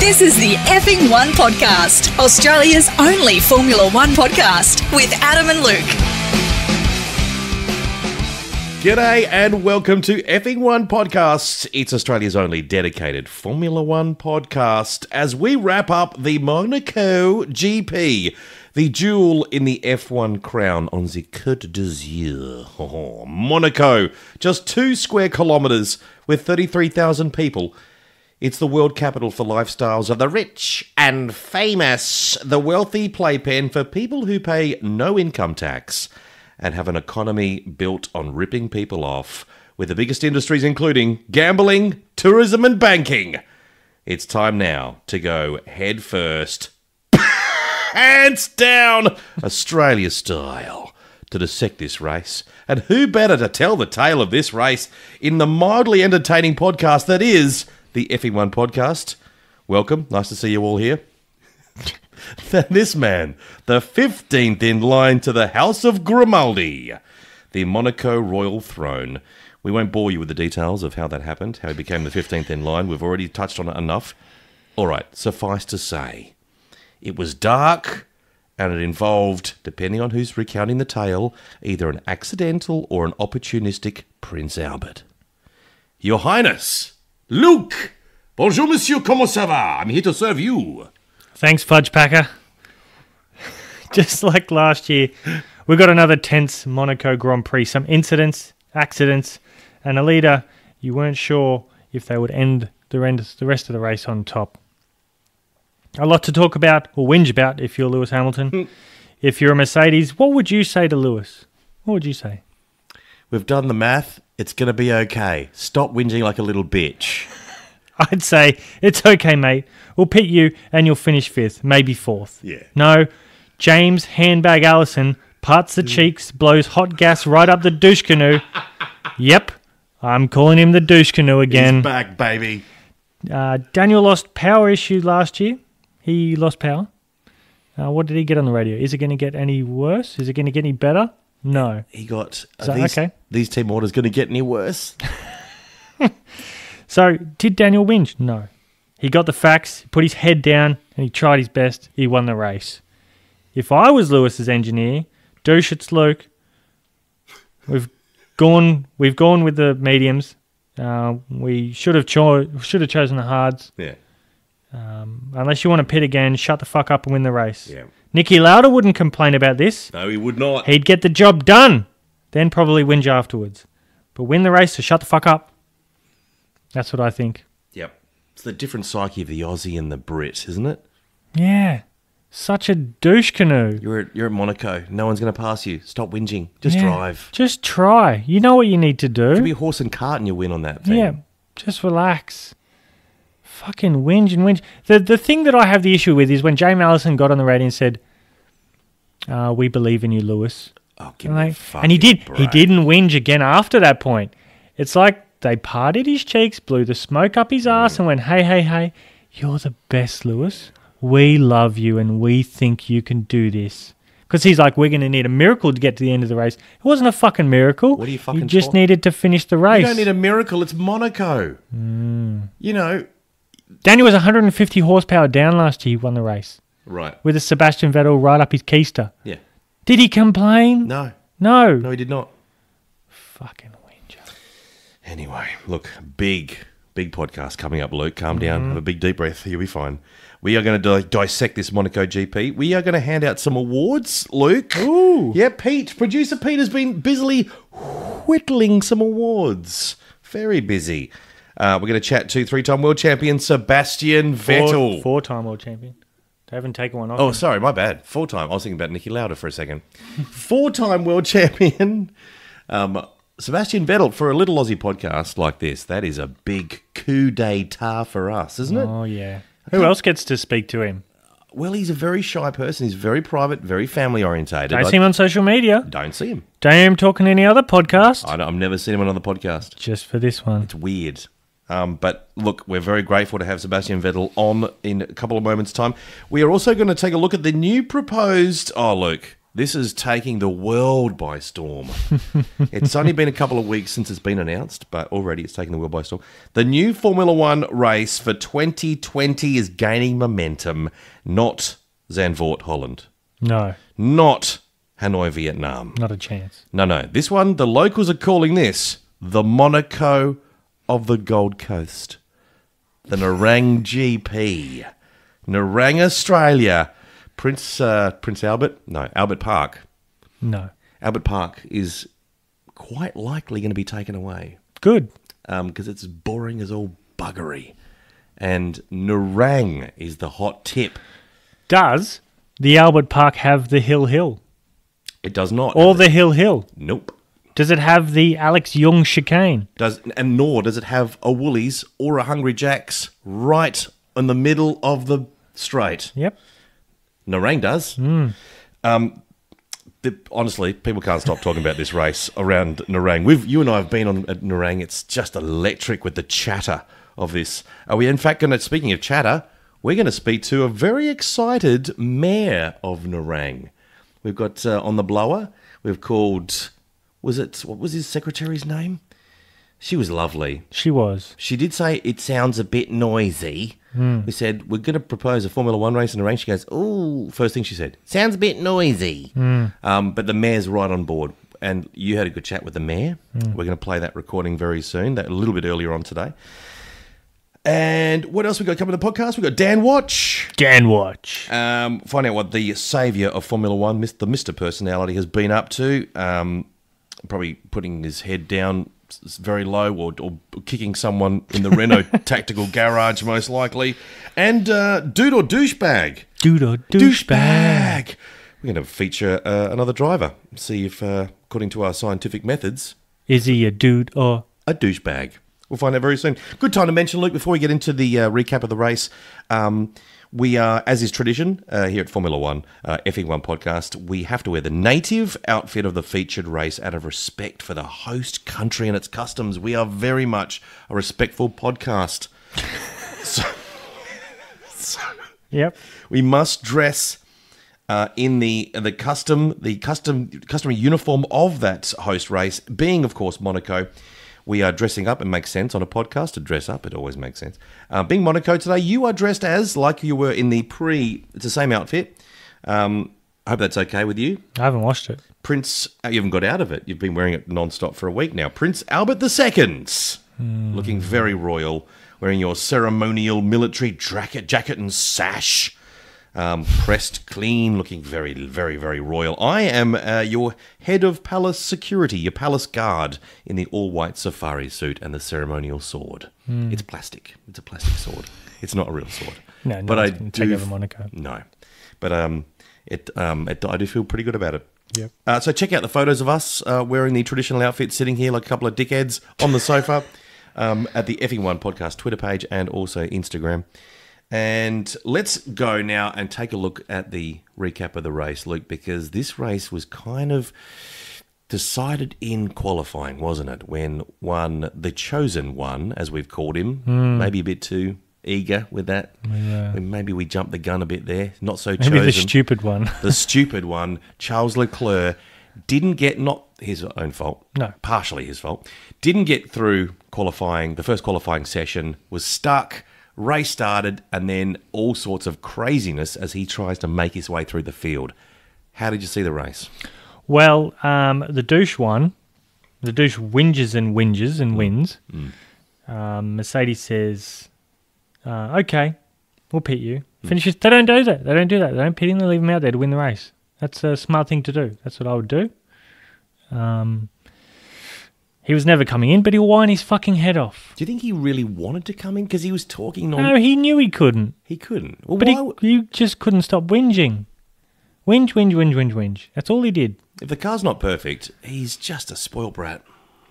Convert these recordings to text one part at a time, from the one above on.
This is the Effing One Podcast, Australia's only Formula One podcast with Adam and Luke. G'day and welcome to Effing One Podcast. It's Australia's only dedicated Formula One podcast as we wrap up the Monaco GP, the jewel in the F1 crown on the Côte d'Azur. Oh, Monaco, just 2 square kilometres with 33,000 people. It's the world capital for lifestyles of the rich and famous, the wealthy playpen for people who pay no income tax and have an economy built on ripping people off, with the biggest industries including gambling, tourism and banking. It's time now to go head first, hands down, Australia style, to dissect this race. And who better to tell the tale of this race in the mildly entertaining podcast that is the Effing One Podcast. Welcome, nice to see you all here. This man, the 15th in line to the House of Grimaldi, the Monaco royal throne. We won't bore you with the details of how that happened, how he became the 15th in line. We've already touched on it enough. All right, suffice to say, it was dark and it involved, depending on who's recounting the tale, either an accidental or an opportunistic Prince Albert. Your Highness, Luke! Bonjour, monsieur, comment ça va? I'm here to serve you. Thanks, Fudge Packer. Just like last year, we got another tense Monaco Grand Prix. Some incidents, accidents, and a leader you weren't sure if they would end the rest of the race on top. A lot to talk about, or whinge about, if you're Lewis Hamilton. If you're a Mercedes, what would you say to Lewis? What would you say? We've done the math. It's going to be okay. Stop whinging like a little bitch. I'd say, it's okay, mate. We'll pit you and you'll finish 5th, maybe 4th. Yeah. No, James Handbag Allison parts the cheeks, blows hot gas right up the douche canoe. Yep, I'm calling him the douche canoe again. He's back, baby. Daniel lost power issue last year. He lost power. What did he get on the radio? Is it going to get any worse? Is it going to get any better? No. He got... okay. These team orders going to get any worse? So, did Daniel whinge? No. He got the facts, put his head down, and he tried his best. He won the race. If I was Lewis's engineer, douche, it's Luke. We've gone with the mediums. We should have chosen the hards. Yeah. Unless you want to pit again, shut the fuck up and win the race. Yeah. Nicky Lauda wouldn't complain about this. No, he would not. He'd get the job done, then probably whinge afterwards. But win the race, so shut the fuck up. That's what I think. Yep. It's the different psyche of the Aussie and the Brit, isn't it? Yeah. Such a douche canoe. You're at Monaco. No one's going to pass you. Stop whinging. Just drive. Just try. You know what you need to do. It could be a horse and cart and you win on that thing. Yeah. Just relax. Fucking whinge and whinge. The thing that I have the issue with is when James Allison got on the radio and said, we believe in you, Lewis. Oh, give me a fucking and he did. break. He didn't whinge again after that point. It's like they parted his cheeks, blew the smoke up his ass and went, hey, you're the best, Lewis. We love you and we think you can do this. Because he's like, we're going to need a miracle to get to the end of the race. It wasn't a fucking miracle. What are you fucking You just talking? needed to finish the race. You don't need a miracle. It's Monaco. You know. Daniel was 150 horsepower down last year. He won the race. Right. With a Sebastian Vettel right up his keister. Yeah. Did he complain? No. No. No, he did not. Fucking whinger. Anyway, look, big podcast coming up, Luke. Calm down. Have a big deep breath. You'll be fine. We are going to dissect this Monaco GP. We are going to hand out some awards, Luke. Ooh. Yeah, Producer Pete has been busily whittling some awards. Very busy. We're going to chat to 3-time world champion Sebastian Vettel. Four-time world champion. They haven't taken one off. Oh, sorry, my bad. 4-time. I was thinking about Nicky Lauda for a second. 4-time world champion Sebastian Vettel. For a little Aussie podcast like this, that is a big coup d'etat for us, isn't it? Oh, yeah. Who else gets to speak to him? Well, he's a very shy person. He's very private, very family-orientated. Don't see him on social media. Don't see him. Don't hear him talking to any other podcast. I've never seen him on another podcast. Just for this one. It's weird. But look, we're very grateful to have Sebastian Vettel on in a couple of moments' time. We are also going to take a look at the new proposed... Oh, Luke, This is taking the world by storm. It's only been a couple of weeks since it's been announced, but already it's taken the world by storm. The new Formula One race for 2020 is gaining momentum, not Zandvoort, Holland. No. Not Hanoi, Vietnam. Not a chance. No. This one, the locals are calling this the Monaco of the Gold Coast. The Nerang GP. Nerang, Australia. Prince Albert? No, Albert Park. No. Albert Park is quite likely going to be taken away. Good. Because it's boring as all buggery. And Nerang is the hot tip. Does the Albert Park have the Hill? It does not. Or the Hill? Nope. Does it have the Alex Young chicane? Nor does it have a Woolies or a Hungry Jack's right in the middle of the straight. Yep. Nerang does. Honestly, people can't stop talking about this race around Nerang. You and I have been at Nerang. It's just electric with the chatter of this. Are we in fact going to, speaking of chatter, we're going to speak to a very excited mayor of Nerang. We've got on the blower, we've called, what was his secretary's name? She was lovely. She was. She did say it sounds a bit noisy. We said, we're going to propose a Formula One race in Nerang. She goes, ooh, first thing she said, sounds a bit noisy. But the mayor's right on board. And you had a good chat with the mayor. We're going to play that recording very soon, a little bit earlier on today. And what else we got coming to the podcast? We got Dan Watch. Find out what the saviour of Formula One, the Mr. Personality, has been up to. Probably putting his head down very low or kicking someone in the Renault tactical garage, most likely. And Dude or Douchebag. Douchebag. We're going to feature another driver. See if, according to our scientific methods... Is he a dude or... a douchebag. We'll find out very soon. Good time to mention, Luke, before we get into the recap of the race, we are, as is tradition here at Formula One, Effing One Podcast, we have to wear the native outfit of the featured race out of respect for the host country and its customs. We are very much a respectful podcast. so Yep. we must dress in the customary uniform of that host race, being, of course, Monaco. We are dressing up. It makes sense on a podcast to dress up. It always makes sense. Being Monaco today, you are dressed as, like you were in the it's the same outfit. I hope that's okay with you. I haven't watched it. Prince, you haven't got out of it. You've been wearing it non-stop for a week now. Prince Albert II, looking very royal, wearing your ceremonial military jacket and sash. Pressed clean, looking very, very, very royal. I am your head of palace security, your palace guard, in the all-white safari suit and the ceremonial sword. It's plastic. It's a plastic sword. It's not a real sword. No, but I do take over Monaco. No, but I do feel pretty good about it. Yep. So check out the photos of us wearing the traditional outfit, sitting here like a couple of dickheads on the sofa at the Effing One Podcast Twitter page and also Instagram. And let's go now and take a look at the recap of the race, Luke, because this race was kind of decided in qualifying, wasn't it? When the chosen one, as we've called him, maybe a bit too eager with that. Yeah. Maybe we jumped the gun a bit there. Not so chosen. Maybe the stupid one. The stupid one, Charles Leclerc, didn't get, not his own fault, no, partially his fault, didn't get through qualifying. The first qualifying session was stuck. Race started, and then all sorts of craziness as he tries to make his way through the field. How did you see the race? Well, the douche won. The douche whinges and wins. Mercedes says, okay, we'll pit you. Finishes. They don't do that. They don't pit him. They leave him out there to win the race. That's a smart thing to do. That's what I would do. He was never coming in, but he'll whine his fucking head off. Do you think he really wanted to come in? Because he was talking on... No, he knew he couldn't. He couldn't. Well, but he just couldn't stop whinging. Whinge. That's all he did. If the car's not perfect, he's just a spoiled brat.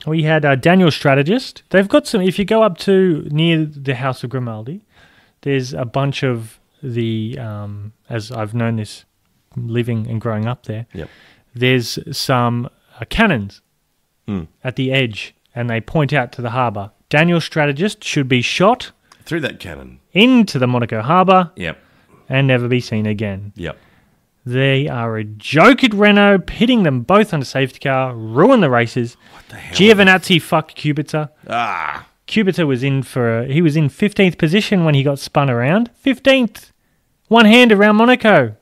We had Daniel Strategist. They've got some... If you go up to near the House of Grimaldi, there's a bunch of the... as I've known this living and growing up there, yep, there's some cannons at the edge, and they point out to the harbour. Daniel Strategist should be shot through that cannon into the Monaco harbour, yep, and never be seen again. Yep. They are a joke at Renault, pitting them both on a safety car, ruin the races. What the hell? Giovinazzi fucked Kubica. Ah. Kubica was in he was in 15th position when he got spun around. 15th. One hand around Monaco.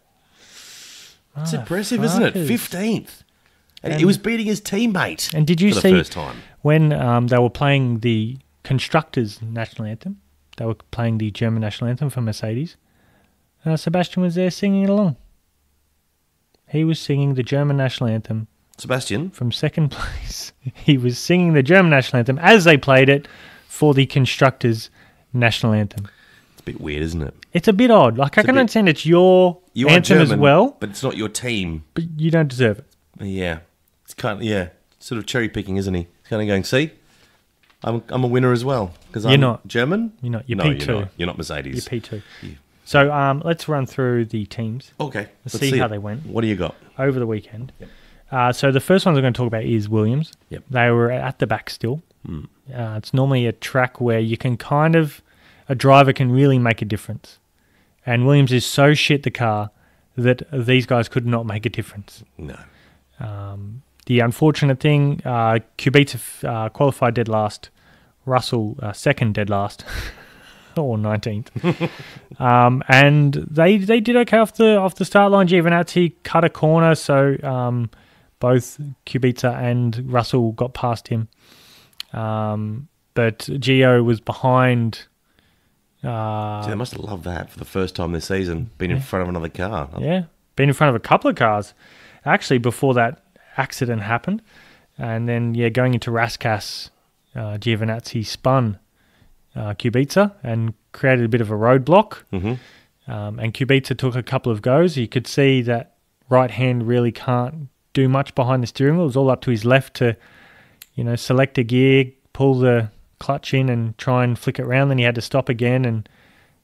It's impressive, isn't it? 15th. And he was beating his teammate. And did you for see the first time. when they were playing the Constructors' national anthem? They were playing the German national anthem for Mercedes. Sebastian was there singing along. He was singing the German national anthem. Sebastian? From second place. He was singing the German national anthem as they played it for the Constructors' national anthem. It's a bit weird, isn't it? It's a bit odd. Like, I can understand it's your anthem German, as well. But it's not your team. But you don't deserve it. Yeah. It's kind of, sort of cherry picking, isn't he? He's kind of going, see? I'm a winner as well. Because I'm not German? You're not. You're no, P2. You're not Mercedes. You're P2. So let's run through the teams. Okay. Let's see how they went. What do you got? Over the weekend. Yep. So the first one I'm going to talk about is Williams. Yep. They were at the back still. It's normally a track where you can a driver can really make a difference. And Williams is so shit the car that these guys could not make a difference. No. The unfortunate thing, Kubica qualified dead last. Russell second dead last. Or 19th. And they did okay off the start line. Giovinazzi cut a corner, so both Kubica and Russell got past him. But Gio was behind. They must have loved that for the first time this season, being in front of another car. Yeah, been in front of a couple of cars. Actually, before that accident happened. And then, going into Rascasse, Giovinazzi spun Kubica and created a bit of a roadblock. Mm-hmm. And Kubica took a couple of goes. You could see that right hand really can't do much behind the steering wheel. It was all up to his left to, select a gear, pull the clutch in and try and flick it around. Then he had to stop again and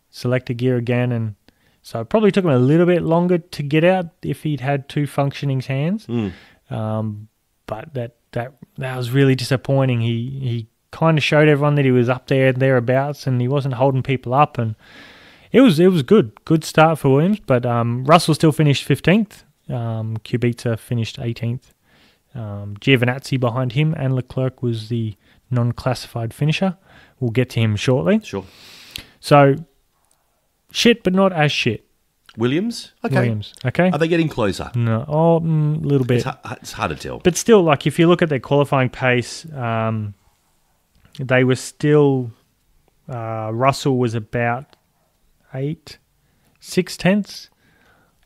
select a gear again. And so it probably took him a little bit longer to get out if he'd had two functioning hands. But that was really disappointing. He kind of showed everyone that he was up there and thereabouts, and he wasn't holding people up, and it was good start for Williams. But Russell still finished 15th. Kubica finished 18th. Giovinazzi behind him, and Leclerc was the non-classified finisher. We'll get to him shortly. Sure. So shit, but not as shit. Williams? Okay. Williams, okay. Are they getting closer? No, a little bit. It's hard to tell. But still, like, if you look at their qualifying pace, they were still... Russell was about 6/10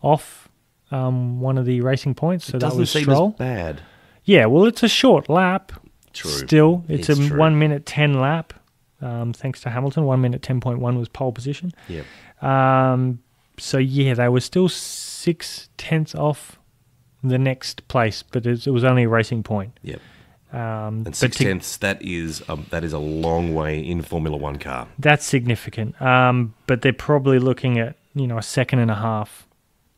off one of the racing points. So that was seem Stroll. as bad. Yeah, well, it's a short lap. True. Still, it's a true. 1 minute 10 lap, thanks to Hamilton. 1 minute 10.1 was pole position. Yep. So, they were still 6/10 off the next place, but it was only a racing point. Yep. And 6/10, that is a long way in Formula One car. That's significant. But they're probably looking at a second and a half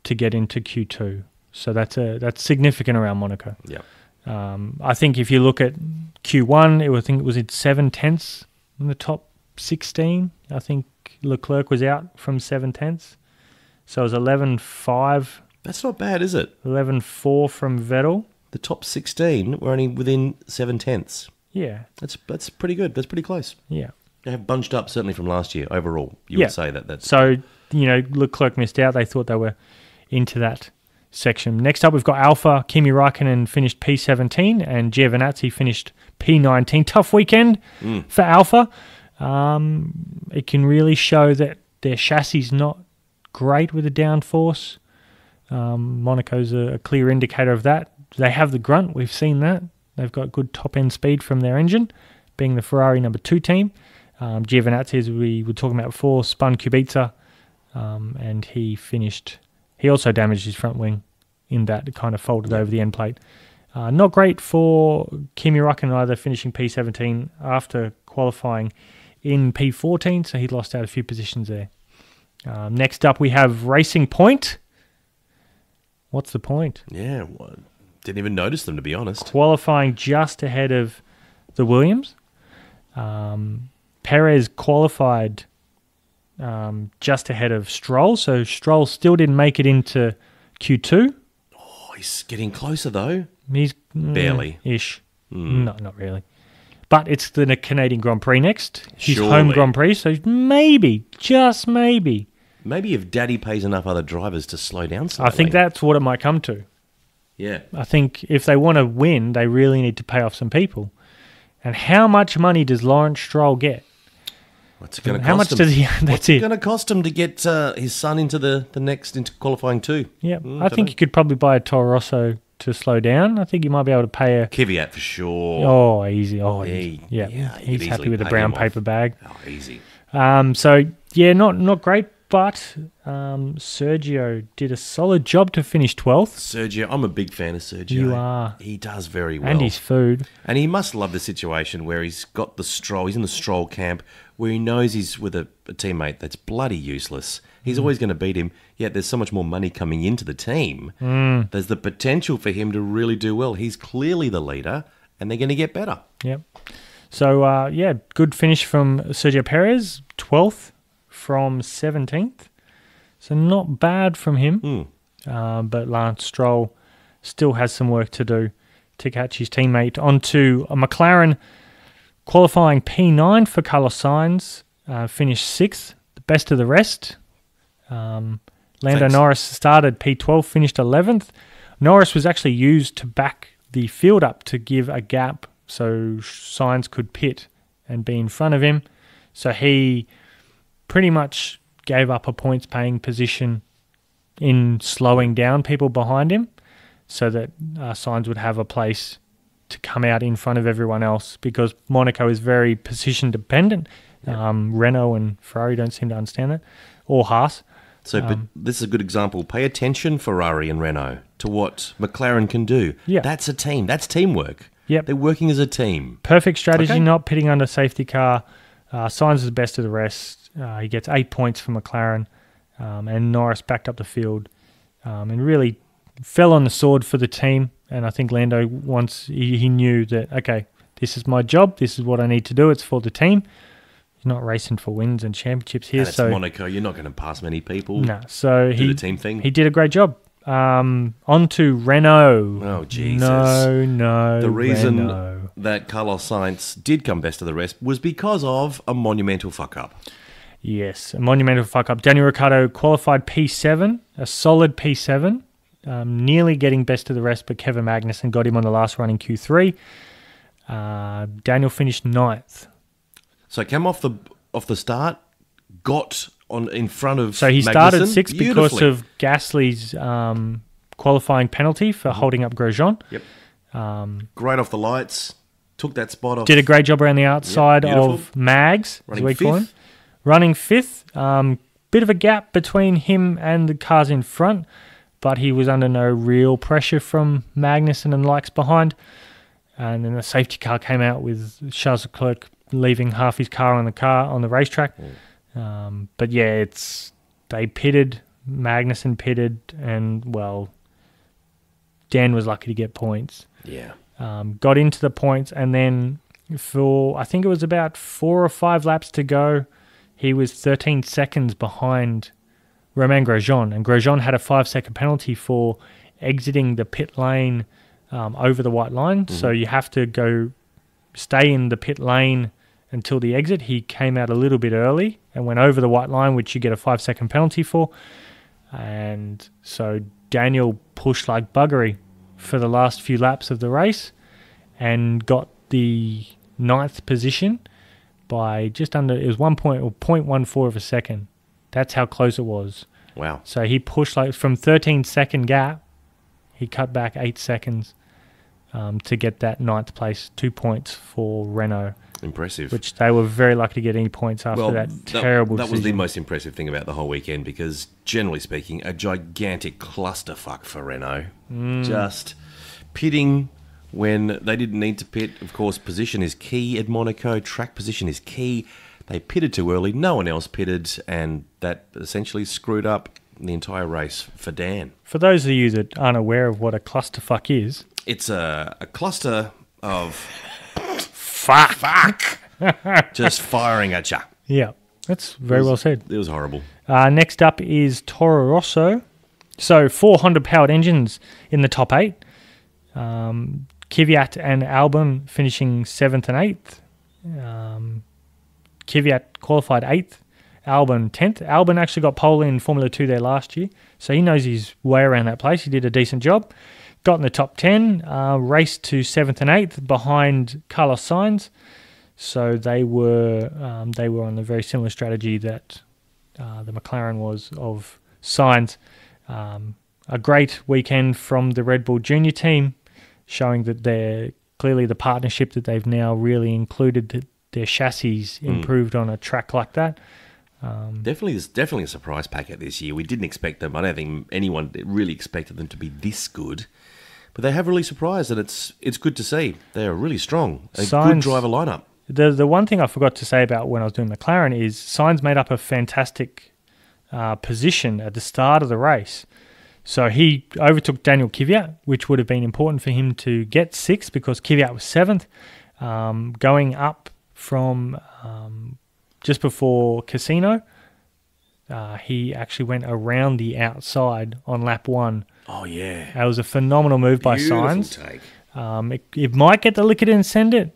to get into Q2. So that's significant around Monaco. Yeah. I think if you look at Q1, I think it was at 7/10 in the top 16. I think Leclerc was out from 7/10. So it was 11.5. That's not bad, is it? 11.4 from Vettel. The top 16 were only within 7/10. Yeah. That's pretty good. That's pretty close. Yeah. They have bunched up, certainly from last year, overall. You would say that's... So, Leclerc missed out. They thought they were into that section. Next up, we've got Alpha. Kimi Räikkönen finished P17 and Giovinazzi finished P19. Tough weekend for Alpha. It can really show that their chassis is not great with the downforce. Monaco's a clear indicator of that. They have the grunt. We've seen that. They've got good top-end speed from their engine, being the Ferrari number 2 team. Giovinazzi, as we were talking about before, spun Kubica, and he also damaged his front wing in that. It kind of folded over the end plate. Not great for Kimi Räikkönen either, finishing P17 after qualifying in P14, so he lost out a few positions there. Next up, we have Racing Point. What's the point? Yeah, well, didn't even notice them, to be honest. Qualifying just ahead of the Williams. Perez qualified just ahead of Stroll, so Stroll still didn't make it into Q2. Oh, he's getting closer, though. He's Barely. ish. No, not really. But it's the Canadian Grand Prix next. His Surely. home Grand Prix, so maybe, just maybe. Maybe if Daddy pays enough other drivers to slow down slightly. I think that's what it might come to. Yeah. I think if they want to win, they really need to pay off some people. And how much money does Lawrence Stroll get? What's it going to cost How much him? does he? That's What's it it. going to cost him to get his son into the next into qualifying too? Yeah, I think you could probably buy a Toro Rosso to slow down. I think you might be able to pay a. Kvyat for sure. Oh, easy. Oh, easy. Yeah, he'd he's happy easily with a pay brown him off. paper bag. Oh, easy. So yeah, not great, but Sergio did a solid job to finish 12th. Sergio, I'm a big fan of Sergio. You are. He does very well. And his food. And he must love the situation where he's got the Stroll, he's in the Stroll camp, where he knows he's with a teammate that's bloody useless. He's always going to beat him, yet there's so much more money coming into the team. There's the potential for him to really do well. He's clearly the leader, and they're going to get better. Yep. So, good finish from Sergio Perez, 12th from 17th. So not bad from him. But Lance Stroll still has some work to do to catch his teammate. Onto a McLaren qualifying P9 for Carlos Sainz, finished 6th, the best of the rest. Lando Thanks. Norris started P12, finished 11th. Norris was actually used to back the field up to give a gap so Sainz could pit and be in front of him. So he pretty much gave up a points-paying position in slowing down people behind him so that Sainz would have a place to come out in front of everyone else, because Monaco is very position-dependent. Renault and Ferrari don't seem to understand that, or Haas. So but this is a good example. Pay attention, Ferrari and Renault, to what McLaren can do. Yeah. That's a team. That's teamwork. Yep. They're working as a team. Perfect strategy, Okay. not pitting under safety car. Sainz is the best of the rest. He gets 8 points for McLaren, and Norris backed up the field and really fell on the sword for the team. And I think Lando, once he knew that, okay, this is my job, this is what I need to do, it's for the team. He's not racing for wins and championships here. And it's so Monaco. You're not going to pass many people. no, so Do the team thing. he did a great job. On to Renault. Oh, Jesus. No, The reason Renault. that Carlos Sainz did come best of the rest was because of a monumental fuck-up. Yes, a monumental fuck-up. Daniel Ricciardo qualified P7, a solid P7, nearly getting best of the rest, but Kevin Magnussen got him on the last run in Q3. Daniel finished 9th. So came off the start, got on in front of So he started Magnussen 6th because beautifully. of Gasly's qualifying penalty for holding up Grosjean. Yep. Great off the lights. Took that spot off. Did a great job around the outside beautiful. of Mags, as Running we call him. 5th. Running 5th. Bit of a gap between him and the cars in front, but he was under no real pressure from Magnussen and likes behind. And then the safety car came out with Charles Leclerc leaving half his car on the racetrack. But yeah, they pitted, Magnussen pitted, and well, Dan was lucky to get points. Yeah. Got into the points, and then for I think it was about 4 or 5 laps to go, he was 13 seconds behind Romain Grosjean, and Grosjean had a 5-second penalty for exiting the pit lane over the white line. So you have to stay in the pit lane until the exit. He came out a little bit early and went over the white line, which you get a 5-second penalty for. And so Daniel pushed like buggery for the last few laps of the race and got the 9th position by just under, it was 0.14 of a second. That's how close it was. Wow. So he pushed like from 13-second gap, he cut back 8 seconds to get that 9th place, 2 points for Renault, Impressive. which they were very lucky to get any points after that terrible That was the decision. most impressive thing about the whole weekend because, generally speaking, a gigantic clusterfuck for Renault. Just pitting when they didn't need to pit. Of course, position is key at Monaco. Track position is key. They pitted too early. No one else pitted, and that essentially screwed up the entire race for Dan. For those of you that aren't aware of what a clusterfuck is, It's a cluster of fuck. just firing at you. Yeah, that's very well said. It was horrible. Next up is Toro Rosso. So 4 Honda-powered engines in the top 8. Kvyat and Albon finishing 7th and 8th. Kvyat qualified 8th. Albon 10th. Albon actually got pole in Formula 2 there last year, so he knows his way around that place. He did a decent job. Got in the top 10, raced to 7th and 8th behind Carlos Sainz. So they were on a very similar strategy that the McLaren was of Sainz. A great weekend from the Red Bull Junior team, showing that they're clearly the partnership that they've now really included their chassis improved on a track like that. Definitely a surprise packet this year. We didn't expect them. I don't think anyone really expected them to be this good. But they have really surprised, and it's good to see. They are really strong. A good driver lineup. The one thing I forgot to say about when I was doing McLaren is Sainz made up a fantastic position at the start of the race. So he overtook Daniel Kvyat, which would have been important for him to get 6th because Kvyat was 7th. Going up from just before Casino, he actually went around the outside on lap 1. Oh, yeah. That was a phenomenal move by Sainz. Take. It might get the liquor and send it.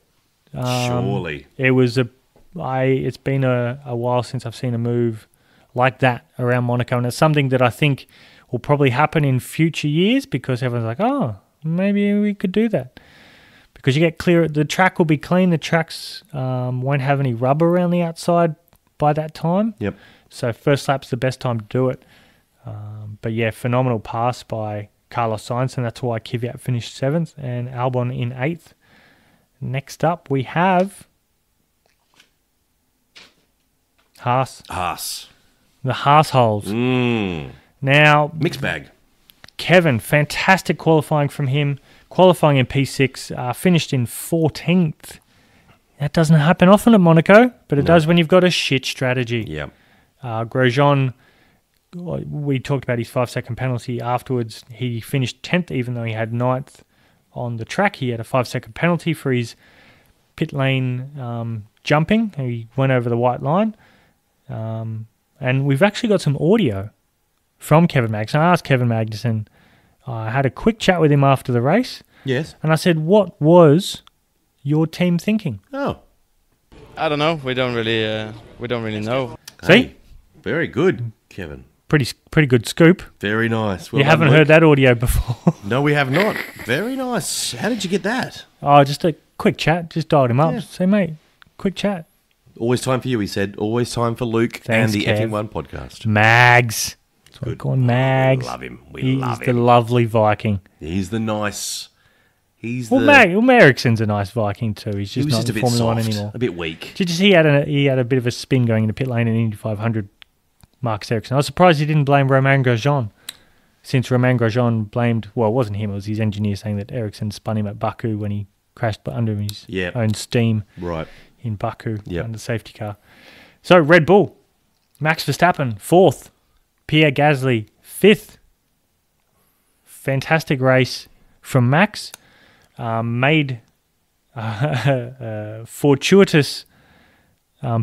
Surely. It's been a while since I've seen a move like that around Monaco, and it's something that I think will probably happen in future years because everyone's like, oh, maybe we could do that. Because you get clear, the track will be clean, the tracks won't have any rubber around the outside by that time. Yep. So first lap's the best time to do it. But yeah, phenomenal pass by Carlos Sainz, and that's why Kvyat finished 7th and Albon in 8th. Next up, we have Haas. The Haas holes. Now, mixed bag. Kevin, fantastic qualifying from him. Qualifying in P6, finished in 14th. That doesn't happen often at Monaco, but it does when you've got a shit strategy. Yeah. Grosjean, we talked about his 5-second penalty afterwards. He finished 10th, even though he had 9th on the track. He had a 5-second penalty for his pit lane jumping. He went over the white line. And we've actually got some audio from Kevin Magnussen. I asked Kevin Magnussen, I had a quick chat with him after the race. Yes. And I said, what was your team thinking? Oh. I don't know. We don't really know. See? Very good, Kevin. Pretty good scoop. Very nice. Well you haven't heard that audio before. No, we have not. Very nice. How did you get that? Oh, just a quick chat. Just dialed him up. Yeah. Say, mate, quick chat. Always time for you, he said. Always time for Luke. Thanks, and the Kev. Effing One Podcast. Mags. That's what Good. we call him, Mags. We love him. He's the lovely Viking. He's the nice. Ericsson's a nice Viking too. He's just not a in bit Formula soft, 1 anymore. a bit weak. He had a bit of a spin going into pit lane in Indy 500. Marcus Ericsson. I was surprised he didn't blame Romain Grosjean, since Romain Grosjean blamed. Well, it wasn't him. It was his engineer saying that Ericsson spun him at Baku when he crashed under his own steam. Right. In Baku under the safety car. So Red Bull, Max Verstappen 4th, Pierre Gasly 5th. Fantastic race from Max. Made a fortuitous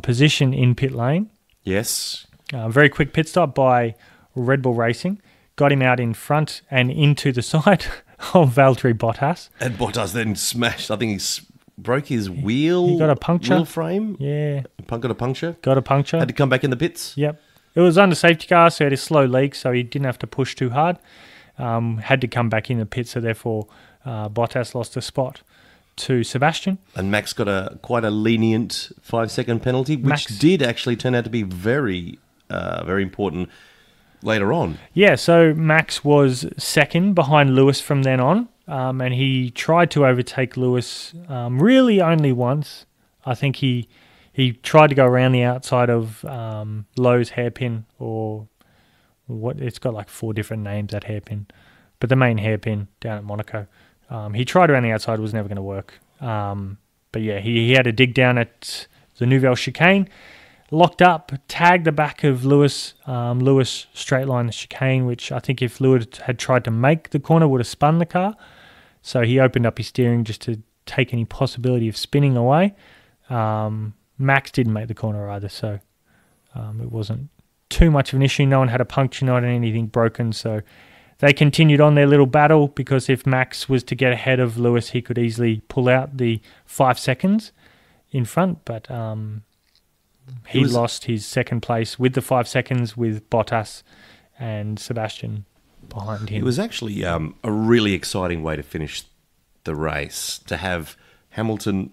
position in pit lane. Yes. Very quick pit stop by Red Bull Racing. Got him out in front and into the side of Valtteri Bottas. And Bottas then smashed. I think he broke his wheel. He got a puncture. Wheel frame. Yeah. Got a puncture. Got a puncture. Had to come back in the pits. Yep. It was under safety car, so he had a slow leak, so he didn't have to push too hard. Had to come back in the pit, so therefore Bottas lost a spot to Sebastian. And Max got quite a lenient 5-second penalty, which did actually turn out to be very, very important later on. Yeah, so Max was second behind Lewis from then on, and he tried to overtake Lewis really only once. I think he tried to go around the outside of Lowe's hairpin, or what? It's got like 4 different names, that hairpin, but the main hairpin down at Monaco. He tried around the outside, was never going to work. But yeah, he had a dig down at the Nouvelle chicane, locked up, tagged the back of Lewis. Lewis straight line the chicane, which I think if Lewis had tried to make the corner, would have spun the car. So he opened up his steering just to take any possibility of spinning away. Max didn't make the corner either, so it wasn't too much of an issue. No one had a puncture, not anything broken. So they continued on their little battle, because if Max was to get ahead of Lewis, he could easily pull out the 5 seconds in front. But he lost his second place with the 5 seconds with Bottas and Sebastian behind him. It was actually a really exciting way to finish the race, to have Hamilton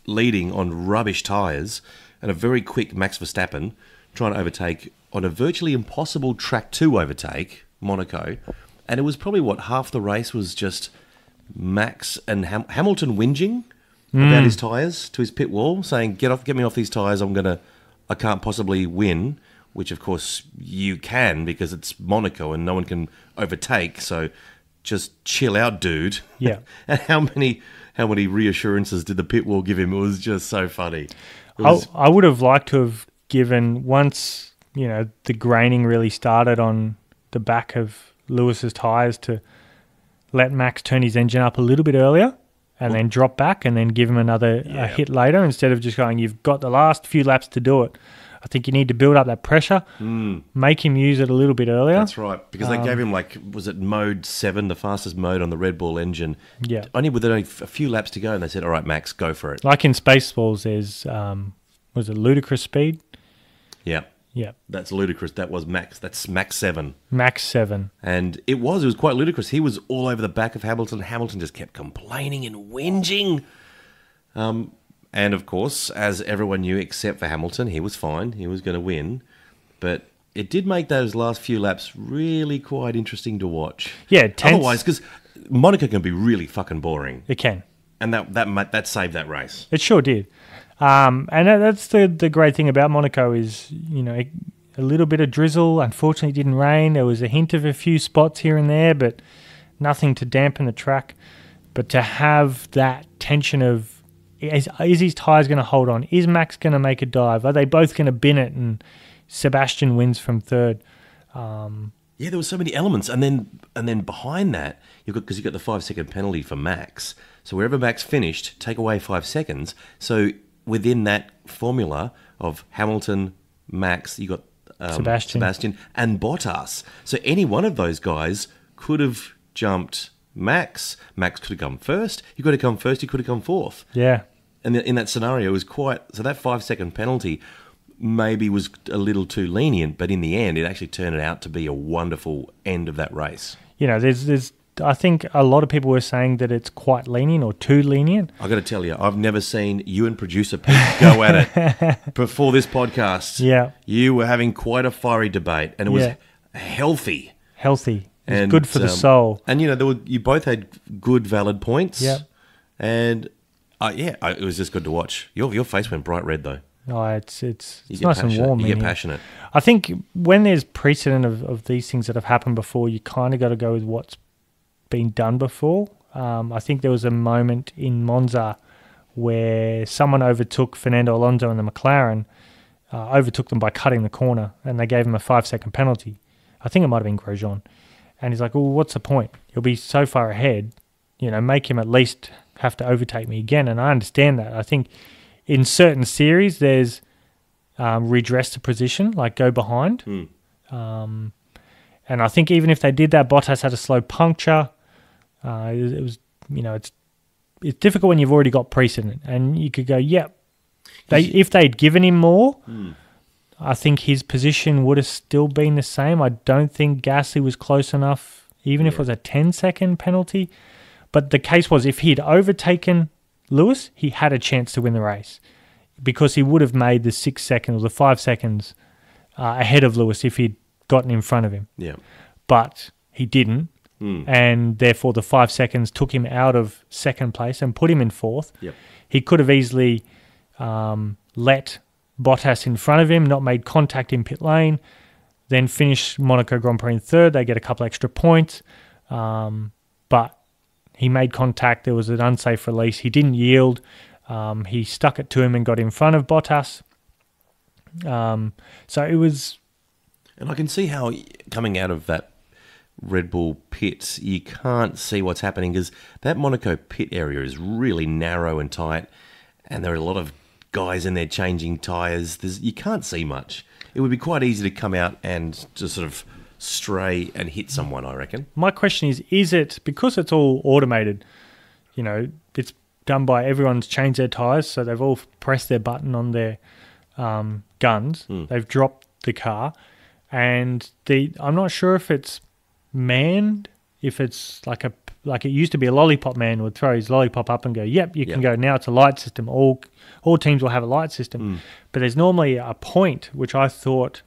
leading on rubbish tyres and a very quick Max Verstappen trying to overtake on a virtually impossible track to overtake, Monaco. And it was probably, half the race was just Max and Hamilton whinging about his tyres to his pit wall, saying, get me off these tyres, I can't possibly win, which of course you can, because it's Monaco and no one can overtake, so just chill out, dude. Yeah. And how many reassurances did the pit wall give him? It was just so funny. I would have liked to have given, once the graining really started on the back of Lewis's tyres, to let Max turn his engine up a little bit earlier and then drop back and then give him another hit later, instead of just going, you've got the last few laps to do it. I think you need to build up that pressure, make him use it a little bit earlier. That's right, because they gave him, was it mode 7, the fastest mode on the Red Bull engine? Yeah. Only a few laps to go, and they said, all right, Max, go for it. Like in Spaceballs, there's, was it ludicrous speed? Yeah. Yeah. That's ludicrous. That's Max 7. Max 7. And it was quite ludicrous. He was all over the back of Hamilton. Hamilton just kept complaining and whinging. And of course, as everyone knew except for Hamilton, he was fine. He was going to win. But it did make those last few laps really quite interesting to watch. Yeah, tense. Otherwise, because Monaco can be really fucking boring. It can. And that saved that race. It sure did. And that's the great thing about Monaco is, a little bit of drizzle. Unfortunately, it didn't rain. There was a hint of a few spots here and there, but nothing to dampen the track. But to have that tension of, is his tyres going to hold on? Is Max going to make a dive? Are they both going to bin it? And Sebastian wins from third. Yeah, there were so many elements, and then behind that, because you got the 5 second penalty for Max. So wherever Max finished, take away 5 seconds. So within that formula of Hamilton, Max, you got Sebastian and Bottas. So any one of those guys could have jumped Max. Max could have come first. He could have come first. He could have come fourth. Yeah. And in that scenario, it was so that 5 second penalty maybe was a little too lenient, but in the end, it actually turned out to be a wonderful end of that race. There's I think a lot of people were saying that it's quite lenient or too lenient. I got to tell you, I've never seen you and producer Pete go at it before this podcast. Yeah. You were having quite a fiery debate, and it was healthy. Healthy. It's good for the soul. And, you both had good, valid points. Yeah. And, it was just good to watch. Your face went bright red, though. Oh, it's nice and warm. You get passionate. I think when there's precedent of these things that have happened before, you kind of got to go with what's been done before. I think there was a moment in Monza where someone overtook Fernando Alonso and the McLaren, overtook them by cutting the corner, and they gave him a 5 second penalty. I think it might have been Grosjean. And he's like, well, what's the point? He'll be so far ahead, make him at least have to overtake me again. And I understand that. I think in certain series, there's redress the position, like go behind. And I think even if they did that, Bottas had a slow puncture. It was, it's difficult when you've already got precedent. And you could go, if they'd given him more, I think his position would have still been the same. I don't think Gasly was close enough, even if it was a 10-second penalty. But the case was, if he'd overtaken Lewis, he had a chance to win the race, because he would have made the 6 seconds or the 5 seconds ahead of Lewis if he'd gotten in front of him. Yeah. But he didn't, and therefore the 5 seconds took him out of second place and put him in fourth. Yep. He could have easily let Bottas in front of him, not made contact in pit lane, then finish Monaco Grand Prix in third. They get a couple extra points, but he made contact. There was an unsafe release. He didn't yield. He stuck it to him and got in front of Bottas. So it was... And I can see how coming out of that Red Bull pit, you can't see what's happening, because that Monaco pit area is really narrow and tight, and there are a lot of guys in there changing tyres. You can't see much. it would be quite easy to come out and just sort of stray and hit someone, I reckon. My question is it, because it's all automated, it's done by everyone's changed their tyres, so they've all pressed their button on their guns. They've dropped the car, and I'm not sure if it's manned, if it's like it used to be a lollipop man would throw his lollipop up and go, yep, you can go. Now it's a light system. All teams will have a light system. But there's normally a point, which I thought,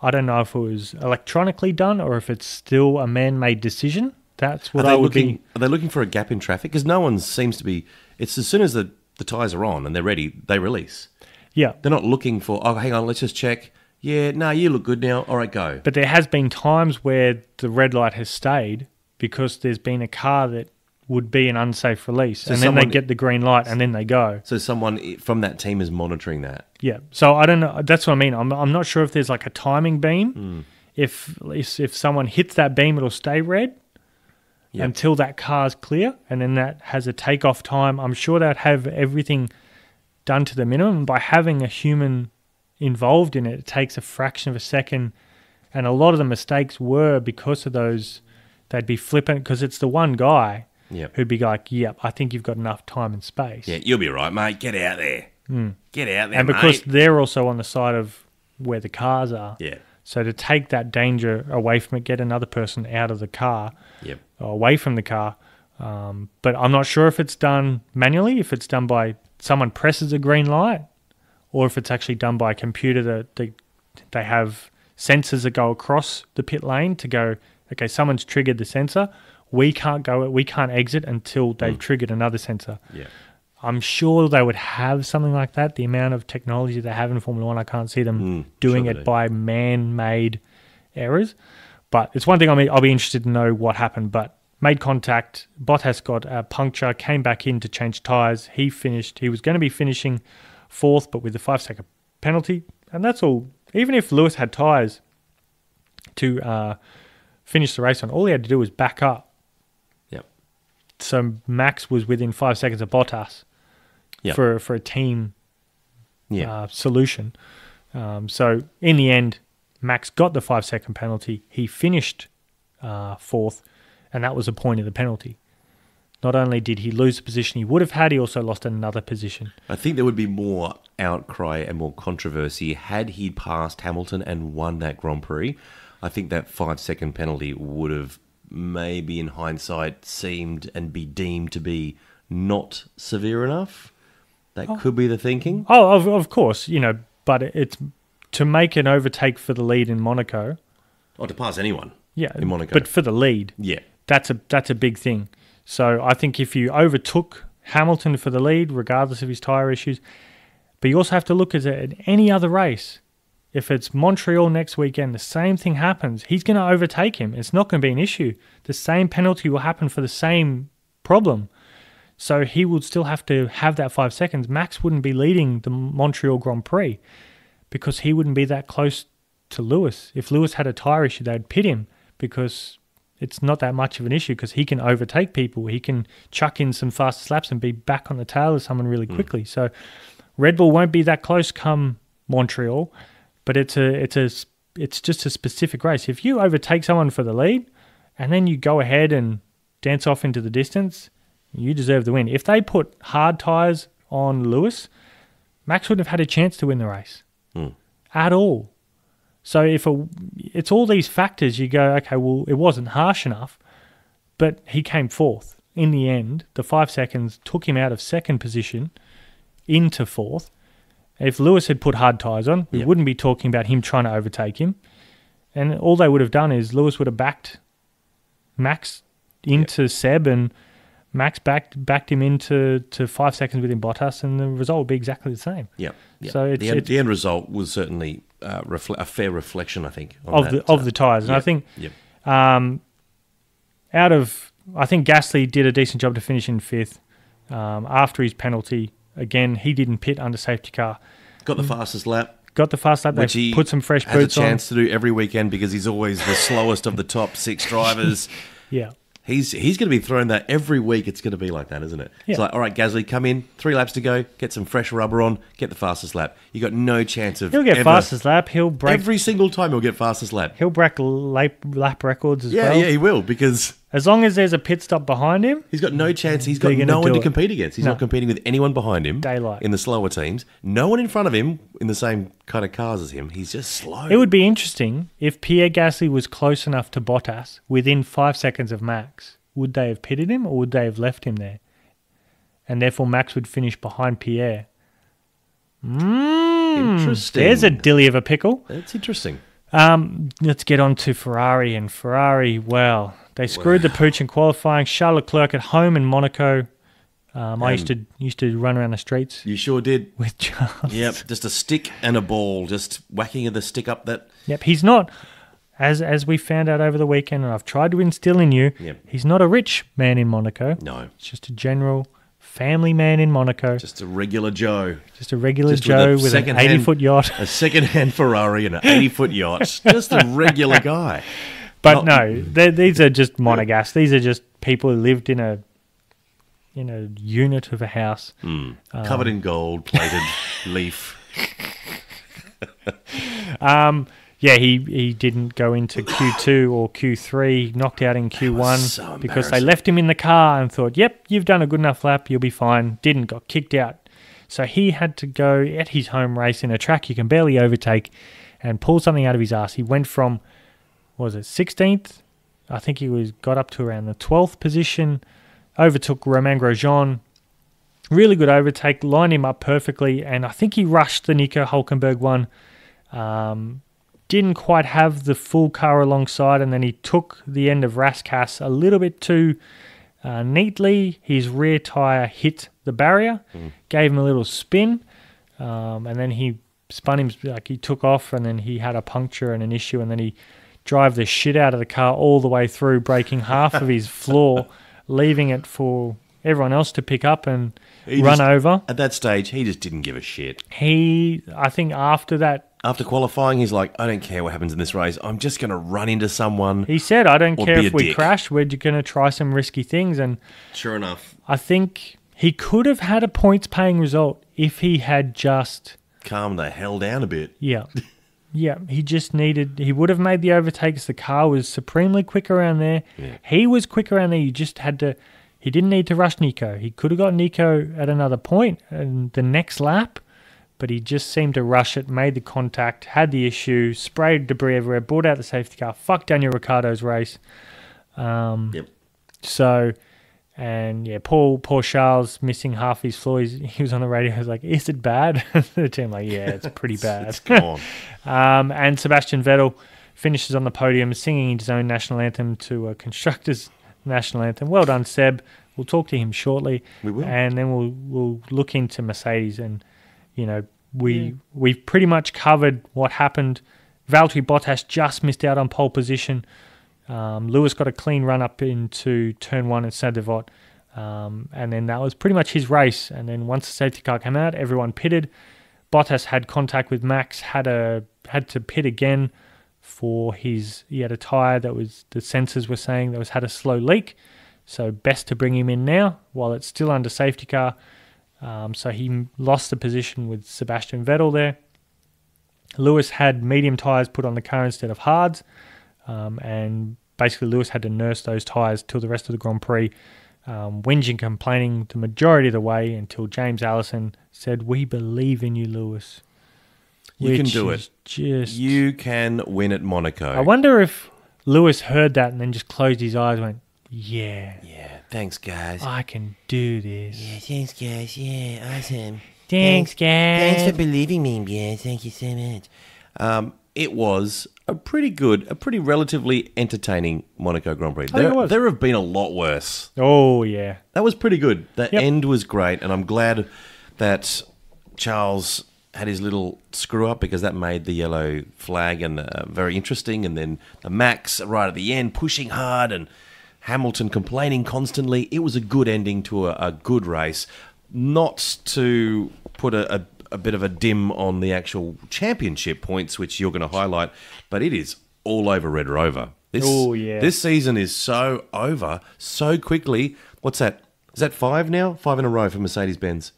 I don't know if it was electronically done or if it's still a man-made decision. That's what I would be. Are they looking for a gap in traffic? Because no one seems to be. It's as soon as the tyres are on and they're ready, they release. Yeah. They're not looking for, oh, hang on, let's just check. Yeah, no, you look good now. All right, go. But there has been times where the red light has stayed because there's been a car that would be an unsafe release. So and then they get the green light and then they go. So someone from that team is monitoring that. Yeah. So I don't know. That's what I mean. I'm not sure if there's like a timing beam. If someone hits that beam, it'll stay red until that car's clear. And then that has a takeoff time. I'm sure they'd have everything done to the minimum. By having a human involved in it, it takes a fraction of a second. And a lot of the mistakes were because of those. They'd be flippant because it's the one guy who'd be like, yep, I think you've got enough time and space. Yeah, you'll be right, mate. Get out there. Get out there, and because they're also on the side of where the cars are. Yeah. So to take that danger away from it, get another person out of the car, or away from the car. But I'm not sure if it's done manually, if it's done by someone presses a green light, or if it's actually done by a computer that they have sensors that go across the pit lane to go, okay, someone's triggered the sensor. We can't exit until they've triggered another sensor. Yeah. I'm sure they would have something like that. The amount of technology they have in Formula One, I can't see them doing it by man-made errors. But it's one thing I'll be interested to know what happened. But made contact, Bottas got a puncture, came back in to change tyres. He finished. He was going to be finishing fourth, but with the 5-second penalty. And that's all. Even if Lewis had tyres to finish the race on, all he had to do was back up. Yep. So Max was within 5 seconds of Bottas for a team solution. So in the end, Max got the 5-second penalty. He finished fourth, and that was the point of the penalty. Not only did he lose the position he would have had, he also lost another position. I think there would be more outcry and more controversy had he passed Hamilton and won that Grand Prix. I think that 5-second penalty would have maybe in hindsight seemed and be deemed to be not severe enough. That could be the thinking. Oh, of course, but it's to make an overtake for the lead in Monaco. Or to pass anyone in Monaco. But for the lead, that's a big thing. So I think if you overtook Hamilton for the lead, regardless of his tyre issues, but you also have to look at any other race. If it's Montreal next weekend, the same thing happens. He's going to overtake him. It's not going to be an issue. The same penalty will happen for the same problem. So he would still have to have that 5 seconds. Max wouldn't be leading the Montreal Grand Prix because he wouldn't be that close to Lewis. If Lewis had a tyre issue, they'd pit him because it's not that much of an issue because he can overtake people. He can chuck in some fast laps and be back on the tail of someone really quickly. So Red Bull won't be that close come Montreal. But it's just a specific race. If you overtake someone for the lead and then you go ahead and dance off into the distance, you deserve the win. If they put hard tyres on Lewis, Max wouldn't have had a chance to win the race at all. So it's all these factors, you go, okay, well, it wasn't harsh enough, but he came fourth. In the end, the 5 seconds took him out of second position into fourth. If Lewis had put hard tyres on, we wouldn't be talking about him trying to overtake him. And all they would have done is Lewis would have backed Max into Seb and Max backed him into 5 seconds within Bottas, and the result would be exactly the same. Yeah. So the end result was certainly a fair reflection, I think, of the tyres. And I think I think Gasly did a decent job to finish in fifth after his penalty. Again, he didn't pit under safety car. Got the fastest lap. Which he put some fresh boots on. Has a chance to do every weekend because he's always the slowest of the top 6 drivers. Yeah. He's going to be throwing that every week. It's going to be like that, isn't it? Yeah. It's like, all right, Gasly, come in, 3 laps to go, get some fresh rubber on, get the fastest lap. You got no chance of He'll get fastest lap. He'll break every single time. He'll get fastest lap. He'll break lap records as well. Yeah, he will, because as long as there's a pit stop behind him, he's got no chance. He's got no one to compete against. He's not competing with anyone behind him. Daylight. In the slower teams. No one in front of him in the same kind of cars as him. He's just slow. It would be interesting if Pierre Gasly was close enough to Bottas within 5 seconds of Max. Would they have pitted him or would they have left him there? And therefore Max would finish behind Pierre. Interesting. There's a dilly of a pickle. That's interesting. Let's get on to Ferrari. And Ferrari, well, they screwed the pooch in qualifying. Charles Leclerc at home in Monaco. I used to run around the streets. You sure did. With Charles. Yep, just a stick and a ball, just whacking the stick up that. Yep, he's not, as we found out over the weekend, and I've tried to instill in you, he's not a rich man in Monaco. No. It's just a general family man in Monaco. Just a regular Joe. Just a regular Joe with an 80-foot yacht. A second-hand Ferrari and an 80-foot yacht. Just a regular guy. But no, these are just monegasques. These are just people who lived in a unit of a house. Covered in gold, plated leaf. Yeah, he didn't go into Q2 or Q3, knocked out in Q1 so because they left him in the car and thought, yep, you've done a good enough lap, you'll be fine. Didn't, got kicked out. So he had to go at his home race in a track you can barely overtake and pull something out of his ass. He went from, 16th? I think he got up to around the 12th position, overtook Romain Grosjean. Really good overtake, lined him up perfectly, and I think he rushed the Nico Hulkenberg one. Didn't quite have the full car alongside, and then he took the end of Rascasse a little bit too neatly. His rear tyre hit the barrier, gave him a little spin, and then he spun him, like he took off, and then he had a puncture and an issue, and then he drove the shit out of the car all the way through, breaking half of his floor, leaving it for everyone else to pick up and run over. At that stage, he just didn't give a shit. I think after that, after qualifying, he's like, I don't care what happens in this race. I'm just going to run into someone. He said, I don't care if we crash. We're going to try some risky things. And sure enough, I think he could have had a points-paying result if he had just calmed the hell down a bit. Yeah. Yeah, he would have made the overtakes. The car was supremely quick around there. Yeah. He was quick around there. You just had to, he didn't need to rush Nico. He could have got Nico at another point in the next lap, but he just seemed to rush it, made the contact, had the issue, sprayed debris everywhere, brought out the safety car, fucked Daniel Ricciardo's race. So, and yeah, poor Charles missing half his floor. He was on the radio. He was like, "Is it bad?" The team like, "Yeah, it's pretty bad." It's gone. And Sebastian Vettel finishes on the podium, singing his own national anthem to a constructors' national anthem. Well done, Seb. We'll talk to him shortly. We will, and then we'll look into Mercedes, and we've pretty much covered what happened. Valtteri Bottas just missed out on pole position. Lewis got a clean run up into turn 1 at Saint-Devote, and then that was pretty much his race. And then once the safety car came out, everyone pitted. Bottas had contact with Max, had to pit again for he had a tyre that was, the sensors were saying that had a slow leak, so best to bring him in now while it's still under safety car. So he lost the position with Sebastian Vettel there. Lewis had medium tyres put on the car instead of hards. And basically Lewis had to nurse those tyres till the rest of the Grand Prix, whinging, complaining the majority of the way until James Allison said, "We believe in you, Lewis." You can do it. You can win at Monaco. I wonder if Lewis heard that and then just closed his eyes and went, "Yeah, thanks guys. I can do this. Yeah, thanks guys. Yeah, awesome. Thanks guys. Thanks for believing me. Yeah, thank you so much." It was a pretty relatively entertaining Monaco Grand Prix. There have been a lot worse. Oh, yeah. That was pretty good. The end was great, and I'm glad that Charles had his little screw-up because that made the yellow flag and very interesting, and then the Max right at the end pushing hard and Hamilton complaining constantly. It was a good ending to a good race. Not to put a bit of a dim on the actual championship points, which you're going to highlight, but it is all over Red Rover. Oh, yeah. This season is so over so quickly. What's that? Is that 5 now? 5 in a row for Mercedes-Benz.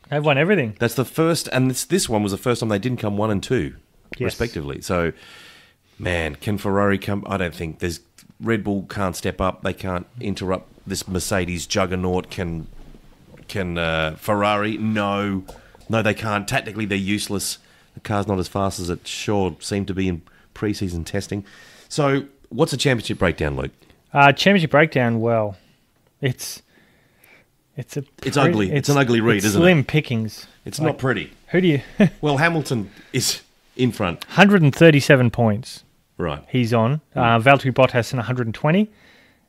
They've won everything. That's the first, and this one was the first time they didn't come 1 and 2, Yes. respectively. So, man, can Ferrari come? I don't think there's. Red Bull can't step up. They can't interrupt this Mercedes juggernaut. Can Ferrari? No, they can't. Tactically, they're useless. The car's not as fast as it sure seemed to be in pre-season testing. So, what's the championship breakdown, Luke? Championship breakdown. Well, it's ugly. It's an ugly read, isn't it? Slim pickings. It's not pretty. Who do you? Well, Hamilton is in front. 137 points. Right. He's on. Valtteri Bottas in 120.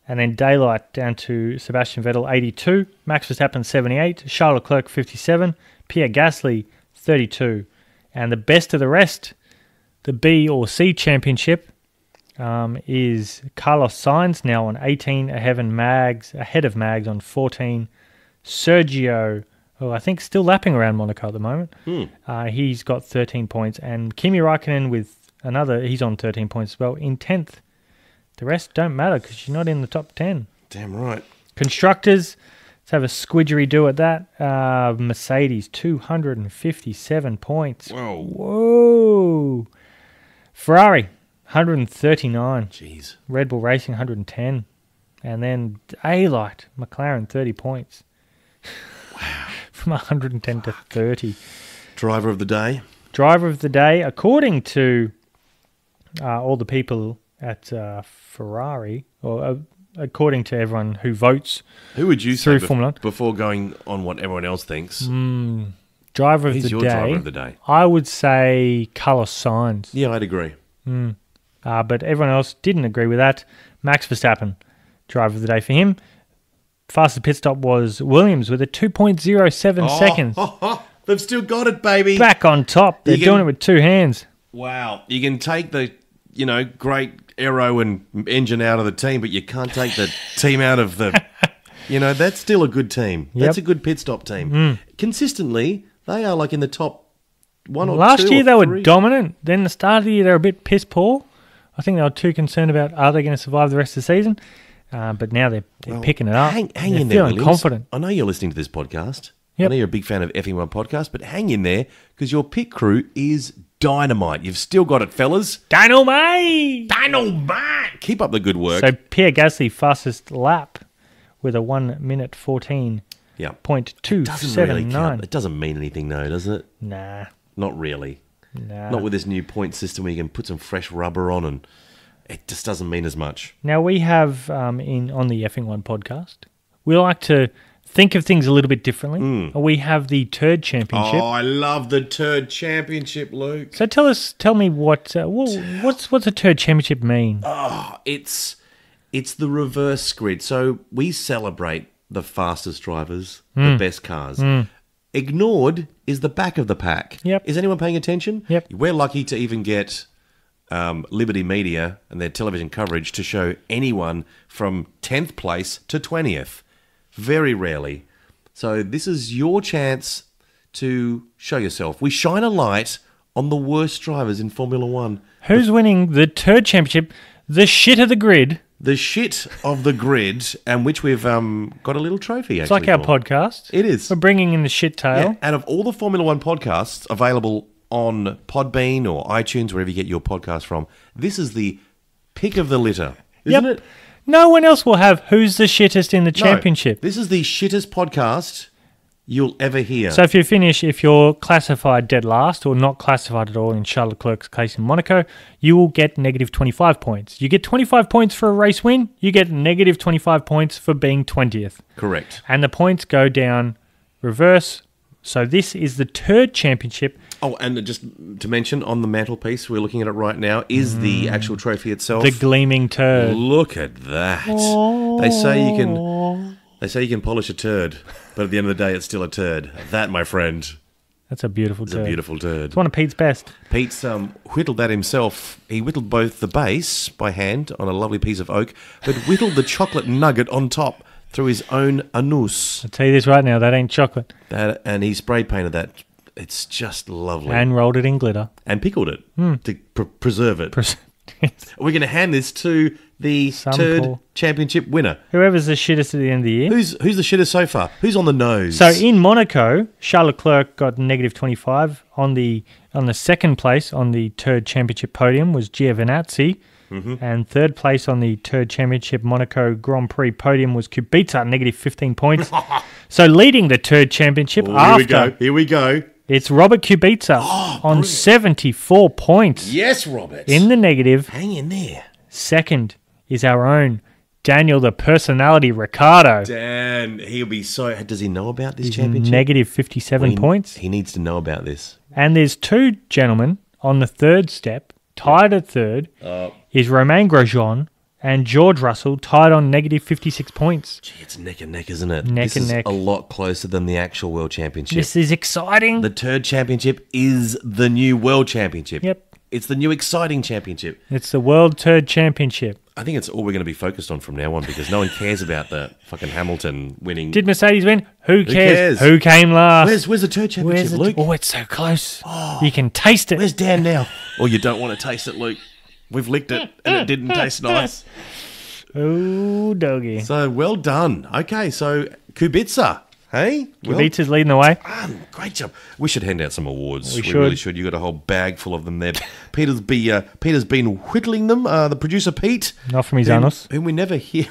And then daylight down to Sebastian Vettel, 82. Max Verstappen, 78. Charles Leclerc, 57. Pierre Gasly, 32. And the best of the rest, the B or C championship, is Carlos Sainz now on 18, ahead of Mags on 14. Sergio, who I think still lapping around Monaco at the moment, he's got 13 points. And Kimi Raikkonen with he's on 13 points as well, in 10th. The rest don't matter because you're not in the top 10. Damn right. Constructors, let's have a squidgery-do at that. Mercedes, 257 points. Whoa. Ferrari, 139. Jeez. Red Bull Racing, 110. And then daylight, McLaren, 30 points. Wow. From 110 to 30. Driver of the day? Driver of the day, according to all the people at Ferrari, or according to everyone who votes. Who would you through say Formula 1? Before going on what everyone else thinks? Driver of He's the your day. driver of the day. I would say Carlos Sainz. Yeah, I'd agree. But everyone else didn't agree with that. Max Verstappen, driver of the day for him. Fastest pit stop was Williams with a 2.07 seconds. They've still got it, baby. Back on top. They're doing it with two hands. Wow. You can take the, great aero and engine out of the team, but you can't take the team out of the... that's still a good team. Yep. That's a good pit stop team. Consistently, they are like in the top 1 or 2 Last year or they 3. were dominant. Then the start of the year they were a bit piss poor. I think they were too concerned about are they going to survive the rest of the season. But now they're picking it up. Hang they're in there, feeling Williams. confident. I know you're listening to this podcast. Yep. I know you're a big fan of Effing One Podcast, but hang in there because your pit crew is dynamite. You've still got it, fellas. Dynamite! Dynamite! Keep up the good work. So Pierre Gasly, fastest lap with a 1 minute 14.279. Yeah. Doesn't really count. It doesn't mean anything, though, does it? Nah. Not really. Nah. Not with this new point system where you can put some fresh rubber on, and it just doesn't mean as much. Now we have on the Effing One podcast, we like to think of things a little bit differently. We have the Turd Championship. Oh, I love the Turd Championship, Luke. So tell me what's a Turd Championship mean? Oh, it's the reverse grid. So we celebrate the fastest drivers, the best cars. Ignored is the back of the pack. Yep. Is anyone paying attention? Yep. We're lucky to even get Liberty Media and their television coverage to show anyone from 10th place to 20th. Very rarely. So this is your chance to show yourself. We shine a light on the worst drivers in Formula One. Who's winning the Turd Championship? The shit of the grid. The shit of the grid, and which we've got a little trophy, It's actually. like our for. podcast. It is. We're bringing in the shit tail. Yeah, out of all the Formula One podcasts available on Podbean or iTunes, wherever you get your podcast from, this is the pick of the litter, isn't it? No one else will have who's the shittest in the championship. No, this is the shittest podcast you'll ever hear. So if you're classified dead last or not classified at all in Charles Leclerc's case in Monaco, you will get negative 25 points. You get 25 points for a race win, you get negative 25 points for being 20th. Correct. And the points go down reverse. So this is the Turd Championship. Oh, and just to mention, on the mantelpiece, we're looking at it right now, is the actual trophy itself. The gleaming turd. Look at that. They say you can polish a turd, but at the end of the day, it's still a turd. That, my friend, That's a beautiful is turd. a beautiful turd. It's one of Pete's best. Pete's whittled that himself. He whittled both the base by hand on a lovely piece of oak, but whittled the chocolate nugget on top through his own anus. I'll tell you this right now, that ain't chocolate. And he spray painted that. It's just lovely. And rolled it in glitter. And pickled it to preserve it. We're going to hand this to the Some turd poor- championship winner. Whoever's the shittest at the end of the year. Who's the shittest so far? Who's on the nose? So in Monaco, Charles Leclerc got negative 25. On the second place on the turd championship podium was Giovinazzi. And third place on the turd championship Monaco Grand Prix podium was Kubica, negative 15 points. So leading the turd championship Here we go. it's Robert Kubica on brilliant. 74 points Yes, Robert. in the negative. Hang in there. Second is our own Daniel the Personality Ricciardo. Dan, he'll be so... Does he know about this He's championship? negative 57 points. He needs to know about this. And there's two gentlemen on the third step, tied at third, is Romain Grosjean and George Russell, tied on negative 56 points. Gee, it's neck and neck, isn't it? Neck this and is neck. a lot closer than the actual World Championship. This is exciting. The turd championship is the new World Championship. Yep. It's the new exciting championship. It's the World Turd Championship. I think it's all we're going to be focused on from now on because no one cares about the fucking Hamilton winning. Did Mercedes win? Who cares? cares? Who came last? Where's the turd championship, Luke? Oh, it's so close. You can taste it. Where's Dan now? Oh, you don't want to taste it, Luke. We've licked it and it didn't taste nice. Oh, doggy. So, well done. Okay, so Kubica, hey? Kubica's leading the way. Great job. We should hand out some awards. We really should. should. You got a whole bag full of them there. Peter's been whittling them. The producer Pete, Not from his anus. whom we never hear.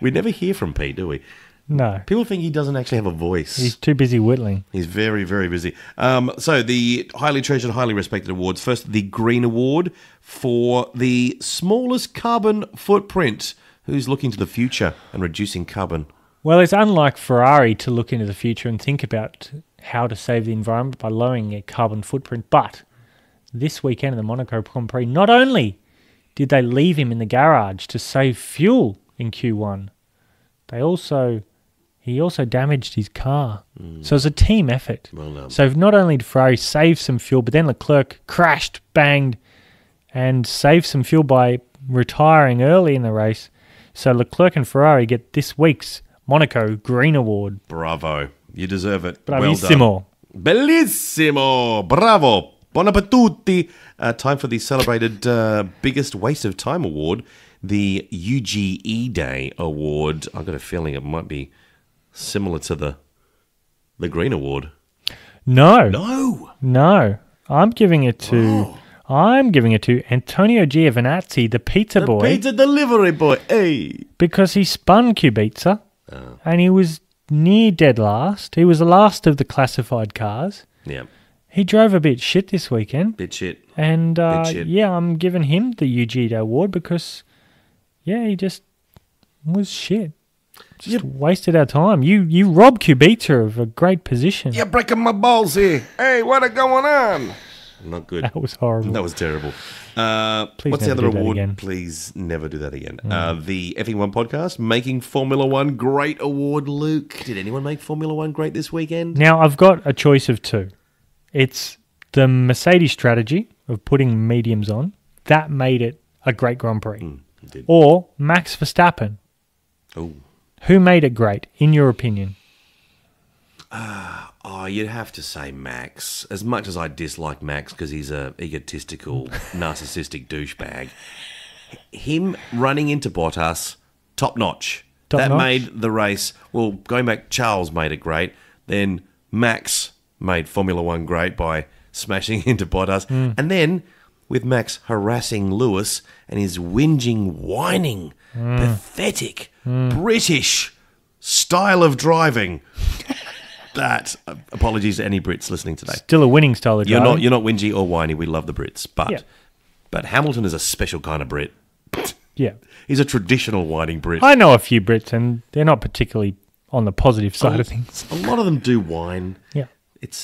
We never hear from Pete, do we? No. People think he doesn't actually have a voice. He's too busy whittling. He's very, very busy. So the highly treasured, highly respected awards. First, the Green Award for the smallest carbon footprint. Who's looking to the future and reducing carbon? Well, it's unlike Ferrari to look into the future and think about how to save the environment by lowering their carbon footprint. But this weekend in the Monaco Grand Prix, not only did they leave him in the garage to save fuel in Q1, he also damaged his car. So it's a team effort. Well done. So not only did Ferrari save some fuel, but then Leclerc crashed, banged, and saved some fuel by retiring early in the race. So Leclerc and Ferrari get this week's Monaco Green Award. Bravo. You deserve it. Bravissimo. Well done. Bellissimo. Bravo. Buon appetito. Time for the celebrated Biggest Waste of Time Award, the UGE Day Award. I've got a feeling it might be similar to the Green Award. No. I'm giving it to Antonio Giovinazzi, the pizza boy, Pizza delivery boy. Hey. because he spun Kubica and he was near dead last. He was the last of the classified cars. Yeah. He drove a bit shit this weekend. Bit shit. And Bit shit. yeah, I'm giving him the UGE Award because he just was shit. Just wasted our time. You robbed Kubica of a great position. You're breaking my balls here. Hey, what are going on? Not good. That was horrible. That was terrible. Please What's the never other do that award? again. Please never do that again. The Effing One Podcast, Making Formula One Great Award. Luke, did anyone make Formula One great this weekend? Now, I've got a choice of two. It's the Mercedes strategy of putting mediums on. That made it a great Grand Prix. It did. Or Max Verstappen. Oh. Who made it great, in your opinion? Oh, you'd have to say Max. As much as I dislike Max because he's a egotistical, narcissistic douchebag, him running into Bottas, top notch. That Top-notch? made the race. Well, going back, Charles made it great. Then Max made Formula One great by smashing into Bottas. And then with Max harassing Lewis and his whinging, whining, pathetic, British style of driving. That, apologies to any Brits listening today. Still a winning style of driving. You're not whingy or whiny. We love the Brits, but Yeah. but Hamilton is a special kind of Brit. Yeah. He's a traditional whining Brit. I know a few Brits, and they're not particularly on the positive side of things. A lot of them do whine. Yeah. It's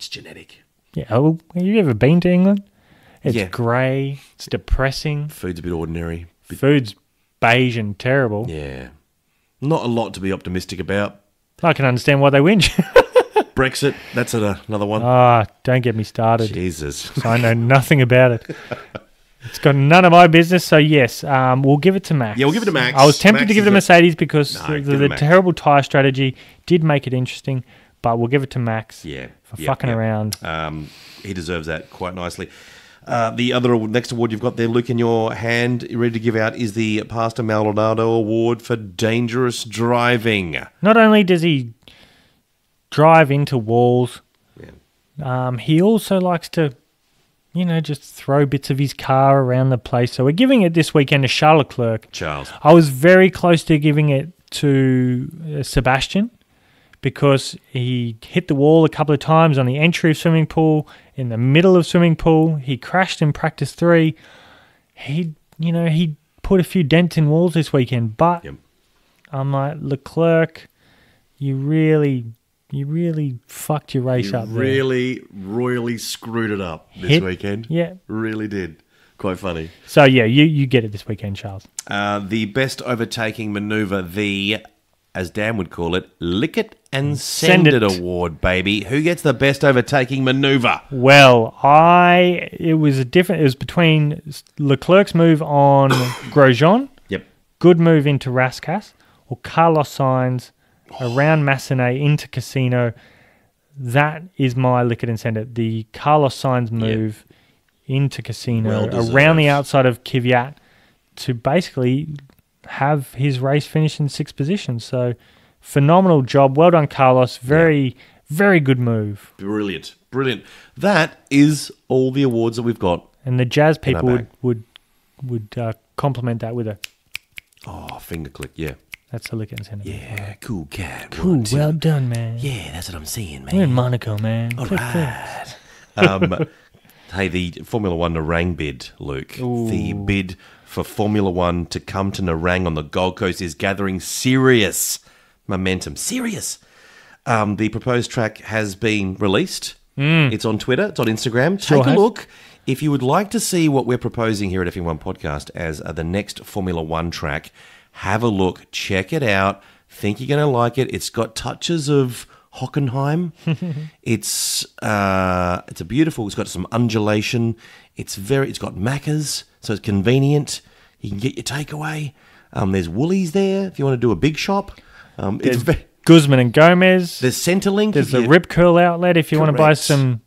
genetic. Yeah. Oh, have you ever been to England? It's Yeah. grey. It's depressing. Food's a bit ordinary. Food's beige and terrible. Yeah, not a lot to be optimistic about. I can understand why they whinge. Brexit, that's another one. Don't get me started. Jesus. I know nothing about it. It's got none of my business. So yes, we'll give it to Max. Yeah, we'll give it to Max. I was tempted Max to give it to is Mercedes because No, give it the to Max. terrible tyre strategy did make it interesting. But we'll give it to Max Yeah. for fucking around. He deserves that quite nicely. The other next award you've got there, Luke, in your hand, ready to give out, is the Pastor Maldonado Award for dangerous driving. Not only does he drive into walls, he also likes to, just throw bits of his car around the place. So we're giving it this weekend to Charles Leclerc. I was very close to giving it to Sebastian, because he hit the wall a couple of times on the entry of swimming pool, in the middle of swimming pool. He crashed in practice 3. He put a few dents in walls this weekend. But I'm like, Leclerc, you really fucked your race up there. Really, royally screwed it up this weekend. Yeah. Really did. Quite funny. So, yeah, you get it this weekend, Charles. The best overtaking manoeuvre, as Dan would call it, lick it and send it award, baby. Who gets the best overtaking manoeuvre? Well, it was between Leclerc's move on Grosjean, good move into Rascasse, or Carlos Sainz around Massenet into Casino. That is my lick it and send it. The Carlos Sainz move into Casino, around the outside of Kvyat, to basically have his race finish in 6th position. So, phenomenal job. Well done, Carlos. Very, very good move. Brilliant. That is all the awards that we've got. And the jazz people would compliment that with a... Oh, finger click, yeah. That's a lick and send it. Yeah, cool cat. Cool, well done, man. Yeah, that's what I'm seeing, man. We're in Monaco, man. All right. Hey, the Formula One Nerang bid, Luke. Ooh. The bid for Formula One to come to Nerang on the Gold Coast is gathering serious momentum. Serious. The proposed track has been released. It's on Twitter. It's on Instagram. Take a look. If you would like to see what we're proposing here at Effing One Podcast as the next Formula One track, have a look. Check it out. Think you're going to like it. It's got touches of Hockenheim. It's a beautiful. It's got some undulation. It's got Macca's, so it's convenient. You can get your takeaway. There's Woolies there if you want to do a big shop. There's Guzman and Gomez. There's Centrelink. There's the Rip Curl outlet if you want to buy some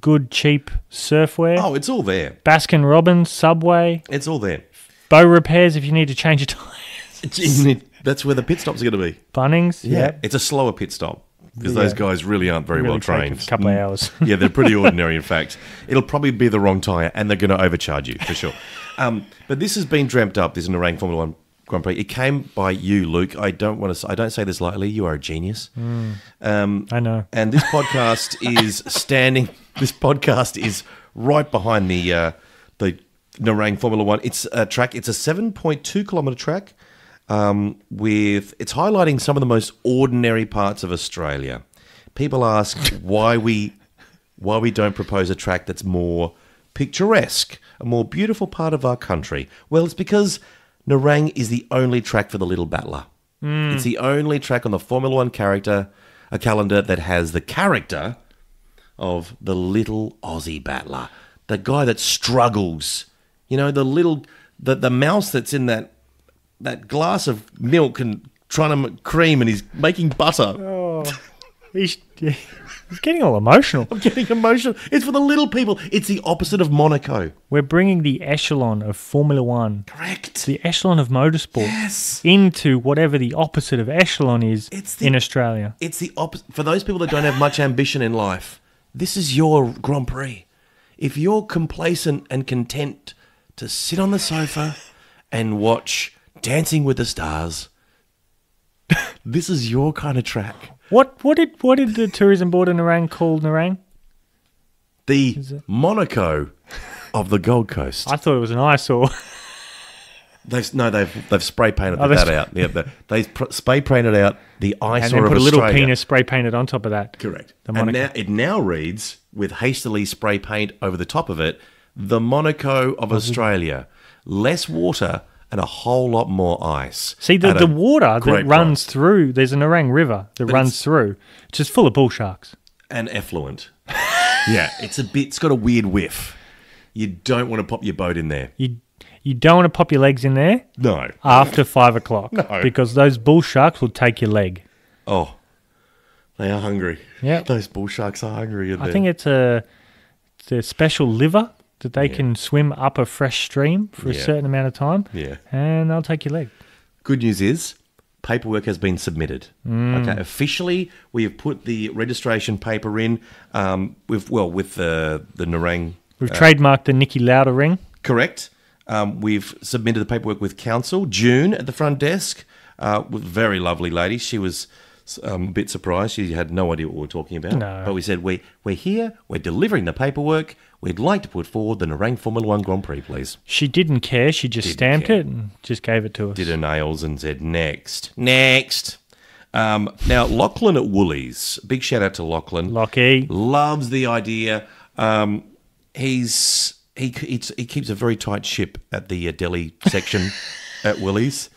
good cheap surfwear. Oh, it's all there. Baskin Robbins, Subway. It's all there. Bow repairs if you need to change your tyres. That's where the pit stops are going to be. Bunnings. Yeah. It's a slower pit stop because those guys really aren't very well trained. A couple of hours. Yeah, they're pretty ordinary, in fact. It'll probably be the wrong tyre and they're going to overcharge you for sure. But this has been dreamt up, this Nerang Formula One Grand Prix. It came by you, Luke. I don't say this lightly. You are a genius. I know. And this podcast is This podcast is right behind the Nerang Formula One. It's a track. It's a 7.2 kilometre track. It's highlighting some of the most ordinary parts of Australia. People ask why we don't propose a track that's more picturesque, a more beautiful part of our country. Well, it's because Nerang is the only track for the little battler. It's the only track on the Formula One calendar that has the character of the little Aussie battler, the guy that struggles. You know, the mouse that's in that glass of milk and trying to make cream, and he's making butter. Oh, he's getting all emotional. I'm getting emotional. It's for the little people. It's the opposite of Monaco. We're bringing the echelon of Formula One. Correct. The echelon of motorsport into whatever the opposite of echelon is in Australia. It's the opposite. For those people that don't have much ambition in life, this is your Grand Prix. If you're complacent and content to sit on the sofa and watch Dancing with the Stars, this is your kind of track. What did the tourism board in Nerang call Nerang? The Monaco of the Gold Coast. I thought it was an eyesore. They've spray painted that out. Yeah, they spray painted out the eyesore of Australia. And then put a little penis spray painted on top of that. Correct. And it now reads, with hastily spray paint over the top of it, the Monaco of Australia. Less water and a whole lot more ice. See, the water that runs through, there's a Nerang River that runs through, it's just full of bull sharks. And effluent. Yeah, it's got a weird whiff. You don't want to pop your boat in there. You don't want to pop your legs in there? No. After 5 o'clock. No. Because those bull sharks will take your leg. Oh, they are hungry. Yeah. Those bull sharks are hungry. I think it's a special liver that they can swim up a fresh stream for a certain amount of time, and they'll take your leg. Good news is paperwork has been submitted. Okay, officially we have put the registration paper in with the Nerang. We've trademarked the Nicky Lauda ring. Correct. We've submitted the paperwork with council. June at the front desk, with very lovely lady. She was a bit surprised. She had no idea what we were talking about. No. But we said, we're here, we're delivering the paperwork. We'd like to put forward the Nerang Formula One Grand Prix, please. She didn't care. She just stamped it and just gave it to us. Did her nails and said, next. Now, Lachlan at Woolies. Big shout out to Lachlan. Lockie. Loves the idea. He keeps a very tight ship at the deli section at Woolies.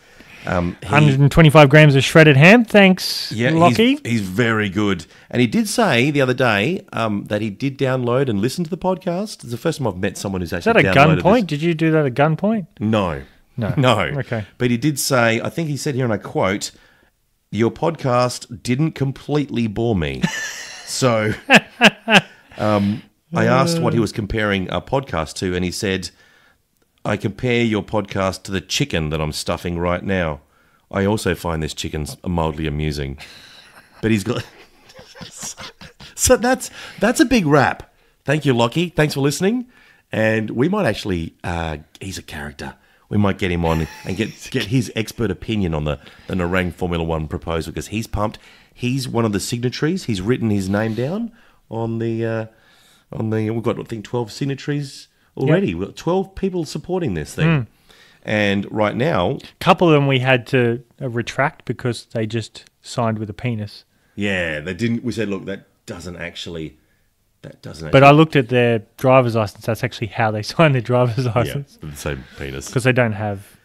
125 grams of shredded ham. Thanks, Lockie. He's very good. And he did say the other day that he did download and listen to the podcast. It's the first time I've met someone who's actually downloaded. Is that a gunpoint? Did you do that at gunpoint? No. Okay. But he did say, I think he said here, and I quote, "Your podcast didn't completely bore me." So I asked what he was comparing our podcast to, and he said, "I compare your podcast to the chicken that I'm stuffing right now. I also find this chicken mildly amusing." But he's got... So that's a big wrap. Thank you, Lockie. Thanks for listening. And we might actually... he's a character. We might get him on and get his expert opinion on the Nerang Formula One proposal, because he's pumped. He's one of the signatories. He's written his name down on the... We've got, I think, 12 signatories already. Yep. We've got 12 people supporting this thing. And right now... A couple of them we had to retract because they just signed with a penis. Yeah, they didn't... We said, look, that doesn't actually... But I looked at their driver's license. That's actually how they signed their driver's license. Yeah, the same penis. Because they don't have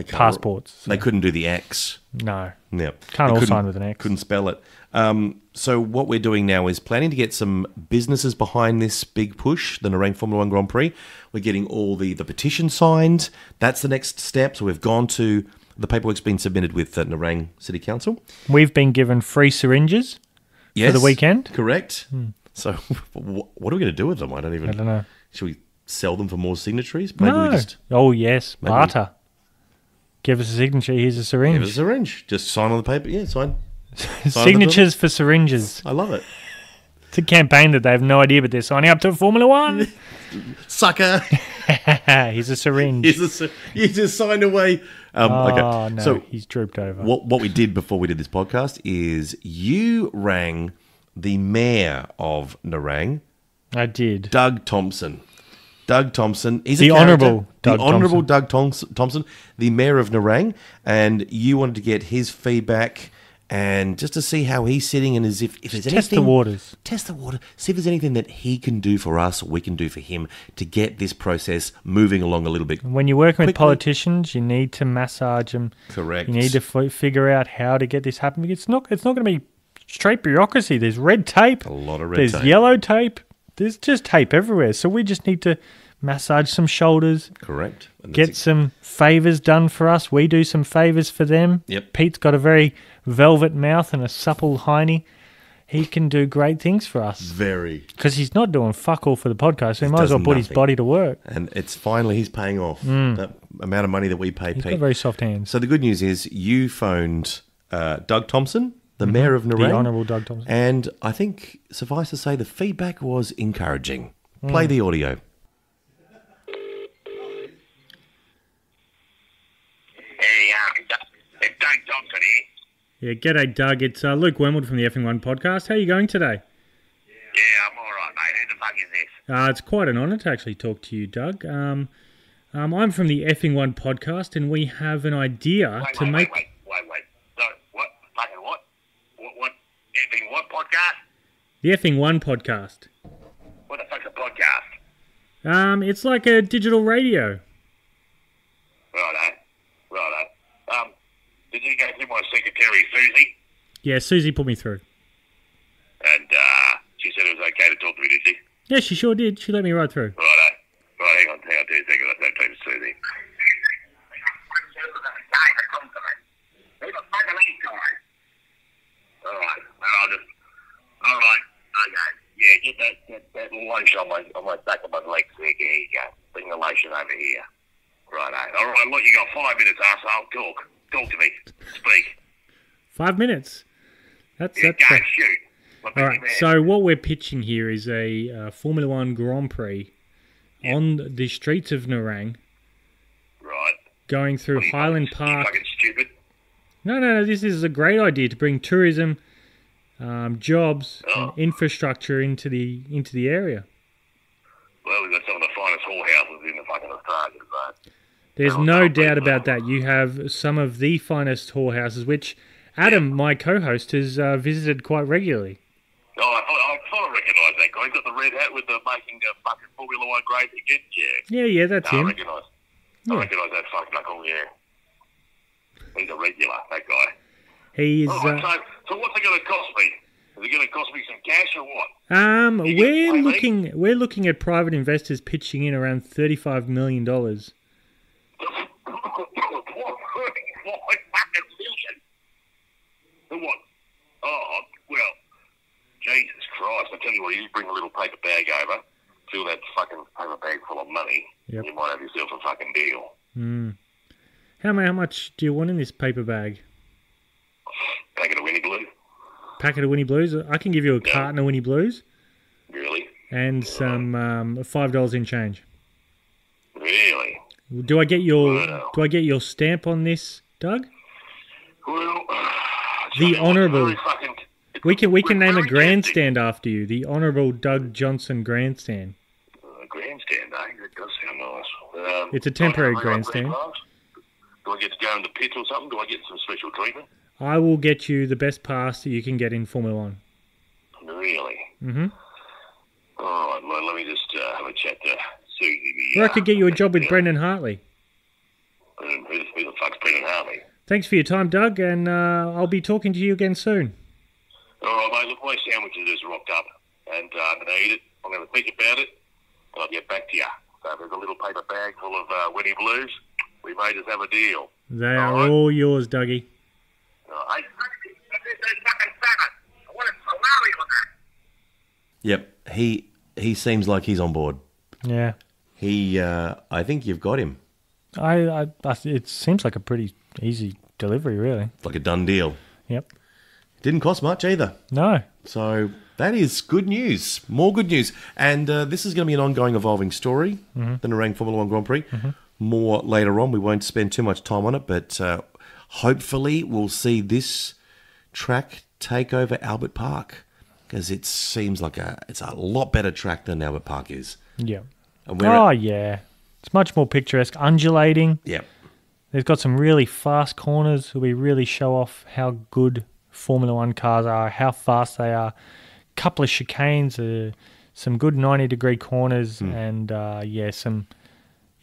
passports. They couldn't do the X. No. Yeah. Can't all sign with an X. Couldn't spell it. So what we're doing now is planning to get some businesses behind this big push, the Nerang Formula One Grand Prix. We're getting all the petitions signed. That's the next step. So we've gone to... The paperwork's been submitted with Nerang City Council. We've been given free syringes for the weekend. Correct. So what are we going to do with them? I don't know. Should we sell them for more signatories? Maybe Oh, yes. Barter. Give us a signature. Here's a syringe. Give us a syringe. Just sign on the paper. Yeah, sign. Signatures for syringes. I love it. It's a campaign that they have no idea, but they're signing up to Formula One. Sucker. Here's a syringe. You just signed away. Okay. No, so he's drooped over. What we did before we did this podcast is you rang the mayor of Nerang. I did. Doug Thompson. He's the Honourable Doug Thompson, the mayor of Nerang, and you wanted to get his feedback and just to see how he's sitting, and as if there's anything... Test the waters. Test the water. See if there's anything that he can do for us or we can do for him to get this process moving along a little bit. When you're working with politicians, you need to massage them. Correct. You need to figure out how to get this happening. It's not going to be straight bureaucracy. There's red tape. A lot of red tape. There's yellow tape. There's just tape everywhere. So we just need to massage some shoulders. Correct. Get some favours done for us. We do some favours for them. Yep. Pete's got a very velvet mouth and a supple hiney. He can do great things for us. Very. Because he's not doing fuck all for the podcast, so he might as well put his body to work. And it's finally, he's paying off that amount of money that we pay Pete. He's got very soft hands. So the good news is you phoned Doug Thompson, the mayor of Nerang. The Honourable Doug Thompson. And I think, suffice to say, the feedback was encouraging. Play the audio. Hey, it's Doug Thompson here. Yeah, g'day, Doug. It's Luke Wormwood from the Effing One Podcast. How are you going today? Yeah, I'm all right, mate. Who the fuck is this? It's quite an honour to actually talk to you, Doug. I'm from the Effing One Podcast, and we have an idea to make... Wait. So, what? Fucking what? What? Effing what podcast? The Effing One Podcast. What the fuck's a podcast? It's like a digital radio. Righto. Did you go through my secretary, Susie? Yeah, Susie put me through. And she said it was okay to talk to me, did she? Yeah, she sure did. She let me right through. Righto. Right, hang on 2 seconds. I'll talk to Susie. Who the fuck are these guys? Alright, okay. Yeah, get that lotion on my back of my legs there. Here you go. Bring the lotion over here. Right, all right, look, you got 5 minutes, arsehole. Talk to me. Speak. 5 minutes. That's Go, shoot. all right. So what we're pitching here is a Formula One Grand Prix on the streets of Nerang, Right. going through Highland You Park. fucking stupid. No. This is a great idea to bring tourism, jobs, and infrastructure into the area. Well, we've got some of the finest whorehouses in the fucking Australia, so... There's no doubt about that. You have some of the finest whorehouses, which Adam, my co-host, has visited quite regularly. Oh, I sort of recognise that guy. He's got the red hat with the making fucking Formula One great again. Yeah, that's I him. recognise that fuck knuckle, yeah. He's a regular, that guy. He's. So what's it going to cost me? Is it going to cost me some cash or what? We're looking at private investors pitching in around $35 million. What? Oh, well, Jesus Christ. I tell you what, you bring a little paper bag over, fill that fucking paper bag full of money, Yep. you might have yourself a fucking deal. How much do you want in this paper bag? Packet of Winnie Blue. Packet of Winnie Blues? I can give you a carton of Winnie Blues. Really? And some $5 in change. Really? Do I get your stamp on this, Doug? Well, The Honourable. We can name a very grandstand after you. The Honourable Doug Johnson Grandstand. A grandstand, eh? That does sound nice. It's a temporary do I have grandstand. Do I get to go in the pit or something? Do I get some special treatment? I will get you the best pass that you can get in Formula One. Really? Mm-hmm. All right, well, let me just have a chat to Susie. Or I could get you a job with Brendan Hartley. Who the fuck's Brendan Hartley? Thanks for your time, Doug, and I'll be talking to you again soon. All right, mate, look, my sandwich is just rocked up, and I'm going to eat it. I'm going to think about it, and I'll get back to you. So if there's a little paper bag full of Winnie Blues, we may just have a deal. They are all yours, Dougie. I want a salami on that. Yep, he seems like he's on board. Yeah. I think you've got him. It seems like a pretty easy delivery, really. It's like a done deal. Yep. Didn't cost much either. No. So that is good news. More good news. And this is going to be an ongoing, evolving story, the Nerang Formula One Grand Prix. More later on. We won't spend too much time on it, but hopefully we'll see this track take over Albert Park, because it seems like it's a lot better track than Albert Park is. Yeah. And yeah. It's much more picturesque, undulating. Yep. There's got some really fast corners where we really show off how good Formula One cars are, how fast they are. Couple of chicanes, some good 90-degree corners, and some...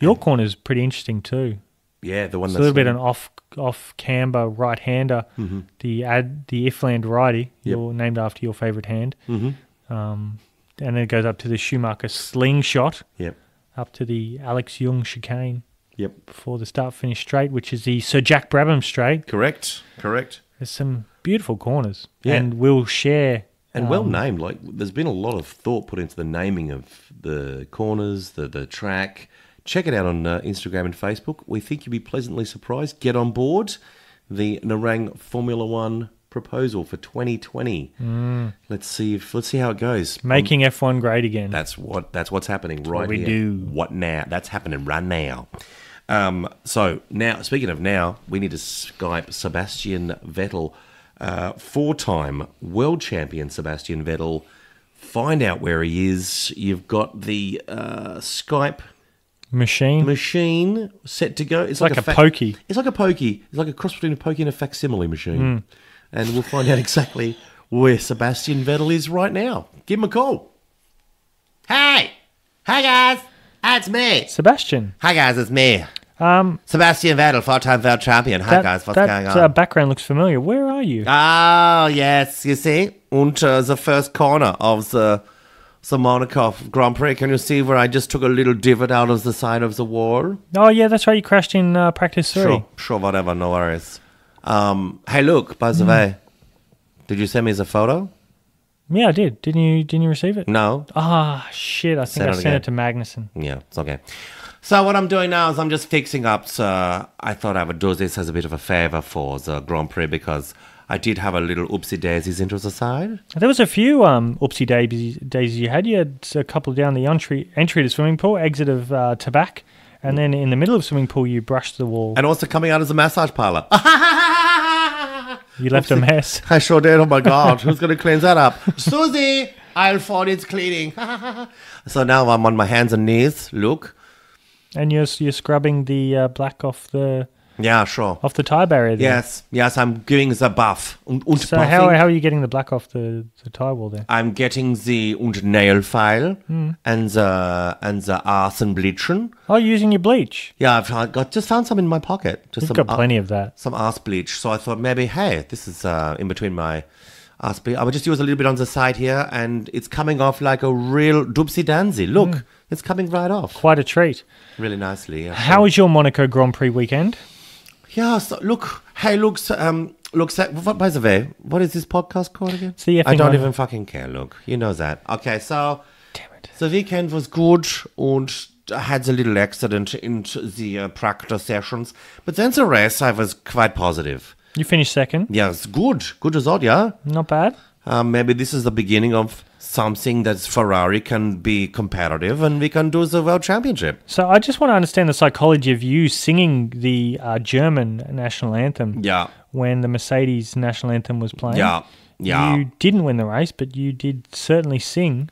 Your corner's pretty interesting too. Yeah, the one it's that's... a little bit an off camber right-hander, the Ifland righty, you're named after your favourite hand. And then it goes up to the Schumacher slingshot, up to the Alex Young chicane. Yep. Before the start-finish straight, which is the Sir Jack Brabham straight. Correct. There's some beautiful corners. Yeah. And we'll share... And well named. Like, there's been a lot of thought put into the naming of the corners, the track. Check it out on Instagram and Facebook. We think you'll be pleasantly surprised. Get on board the Nerang Formula One proposal for 2020. Let's see how it goes. Making F1 great again. That's what's happening right what we here. do. What now? That's happening right now. So now, speaking of now, we need to Skype Sebastian Vettel, 4-time world champion Sebastian Vettel. Find out where he is. You've got the Skype machine set to go. It's like a pokey. It's like a pokey. It's like a cross between a pokey and a facsimile machine. And we'll find out exactly where Sebastian Vettel is right now. Give him a call. Hey guys, it's me. Sebastian. Hi guys, it's me. Sebastian Vettel, 4-time world champion. Hi guys, what's going on? That background looks familiar. Where are you? Oh, yes, you see? And the first corner of the Monaco Grand Prix. Can you see where I just took a little divot out of the side of the wall? Oh, yeah, that's right. You crashed in practice 3. Sure, whatever, no worries. Hey, look, by the way, did you send me the photo? Yeah, I did. Didn't you receive it? No. Ah, shit. I think I sent it to Magnuson. Yeah, it's okay. So what I'm doing now is I'm just fixing up. So I thought I would do this as a bit of a favour for the Grand Prix because I did have a little oopsie daisies into the side. There was a few oopsie daisies you had. You had a couple down the entry to the swimming pool, exit of tobacco, and then in the middle of the swimming pool you brushed the wall. And also coming out as a massage parlour. You left a mess. I sure did. Oh my God. Who's going to clean that up? Susie, I'll find it's cleaning. So now I'm on my hands and knees. Look. And you're scrubbing the black off the tie barrier there. Yes, I'm giving the buff. So how are you getting the black off the tie wall there? I'm getting the nail file and the arsen bleaching. Oh, you're using your bleach? Yeah, I've just found some in my pocket. You've got plenty of that. Some arse bleach. So I thought maybe, hey, this is in between my arse bleach. I would just use a little bit on the side here, and it's coming off like a real doopsie dansy. Look, it's coming right off. Quite a treat. Really nicely. Yeah. How was your Monaco Grand Prix weekend? Yeah, so look, by the way, what is this podcast called again? It's the Effing I don't One. even fucking care, look. You know that. Okay, so Damn it. the weekend was good and I had a little accident in the practice sessions. But then the race, I was quite positive. You finished second. Yeah, it's good. Good result, yeah. Not bad. Maybe this is the beginning of something that Ferrari can be competitive and we can do the World Championship. So I just want to understand the psychology of you singing the German national anthem. Yeah. When the Mercedes national anthem was playing. Yeah. You didn't win the race, but you did certainly sing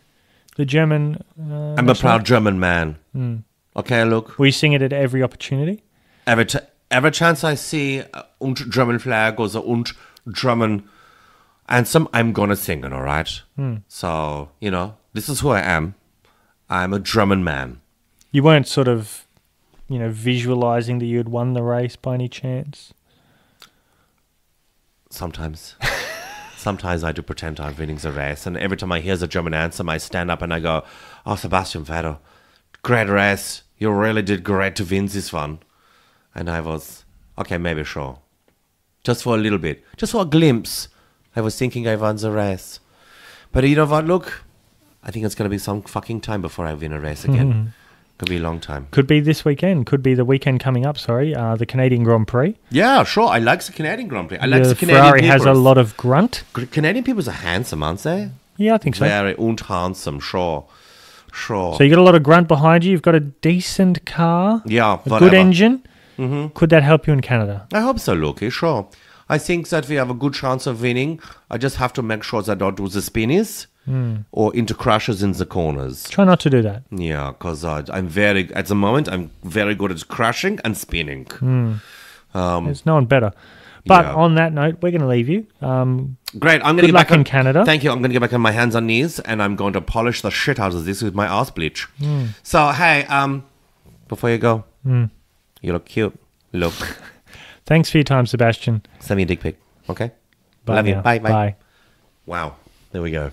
the German. I'm a proud German man. Okay, look. We sing it at every opportunity. Every chance I see German flag or the German anthem, I'm gonna sing it, all right? So, this is who I am. I'm a German man. You weren't sort of, visualizing that you had won the race by any chance? Sometimes. Sometimes I do pretend I'm winning the race, and every time I hear the German anthem, I stand up and I go, oh, Sebastian Vettel, great race. You really did great to win this one. And I was, okay, maybe sure. Just for a little bit. Just for a glimpse. I was thinking I won the race. But you know what, look, I think it's going to be some fucking time before I win a race again. Could be a long time. Could be this weekend. Could be the weekend coming up, the Canadian Grand Prix. Yeah, sure. I like the Canadian Grand Prix. I like the Canadian Ferrari people. has a lot of grunt. Canadian people are handsome, aren't they? Yeah, I think so. Very handsome, sure. So you got a lot of grunt behind you. You've got a decent car. Yeah, a good engine. Could that help you in Canada? I hope so, Loki, sure. I think that we have a good chance of winning. I just have to make sure that I don't do the spinnies or into crashes in the corners. Try not to do that. Yeah, because at the moment, I'm very good at crashing and spinning. There's no one better. But Yeah. on that note, we're going to leave you. Great. I'm going to Good get luck back in Canada. Thank you. I'm going to get back on my hands and knees, and I'm going to polish the shit out of this with my ass bleach. So, hey, before you go, you look cute. Look. Thanks for your time, Sebastian. Send me a dick pic, okay? Bye Love you. now. Bye. Bye. Wow. There we go.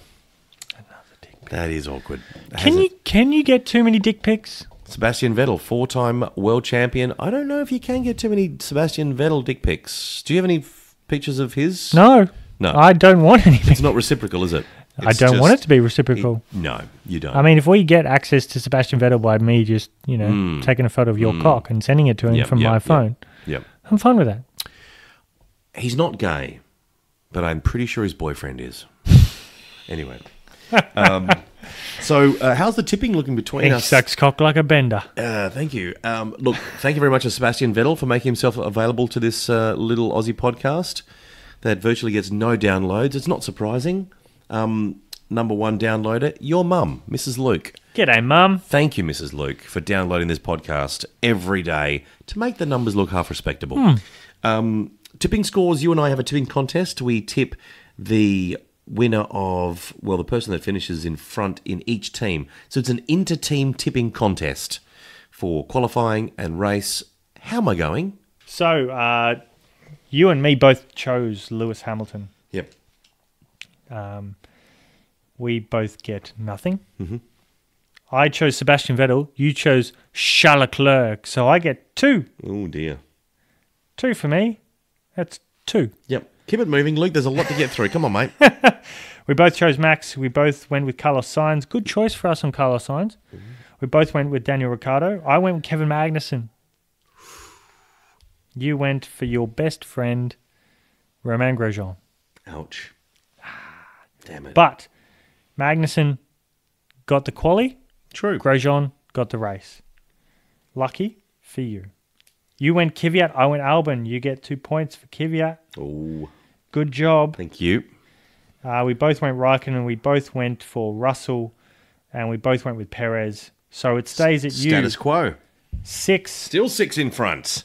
That is awkward. Can you get too many dick pics? Sebastian Vettel, 4-time world champion. I don't know if you can get too many Sebastian Vettel dick pics. Do you have any pictures of his? No. No. I don't want any. It's not reciprocal, is it? I don't want it to be reciprocal. No, you don't. I mean, if we get access to Sebastian Vettel by me just, taking a photo of your cock and sending it to him from my phone, I'm fine with that. He's not gay, but I'm pretty sure his boyfriend is. Anyway. So how's the tipping looking between He us? sucks cock like a bender. Thank you. Look, thank you very much to Sebastian Vettel for making himself available to this little Aussie podcast that virtually gets no downloads. It's not surprising. Number one downloader, your mum, Mrs. Luke. G'day, Mum. Thank you, Mrs. Luke, for downloading this podcast every day to make the numbers look half respectable. Tipping scores, you and I have a tipping contest. We tip the winner of, the person that finishes in front in each team. So it's an inter-team tipping contest for qualifying and race. How am I going? So, you and me both chose Lewis Hamilton. Yep. We both get nothing. I chose Sebastian Vettel. You chose Charles Leclerc. So I get 2. Oh, dear. 2 for me. That's 2. Yep. Keep it moving, Luke. There's a lot to get through. Come on, mate. We both chose Max. We both went with Carlos Sainz. Good choice for us on Carlos Sainz. We both went with Daniel Ricciardo. I went with Kevin Magnussen. You went for your best friend, Romain Grosjean. Ouch. Damn it. But Magnussen got the quali. True. Grosjean got the race. Lucky for you. You went Kvyat. I went Albon. You get 2 points for Kvyat. Oh, Good job. thank you. We both went Raikkonen. We both went for Russell. And we both went with Perez. So it stays at you. Status quo. 6. Still 6 in front.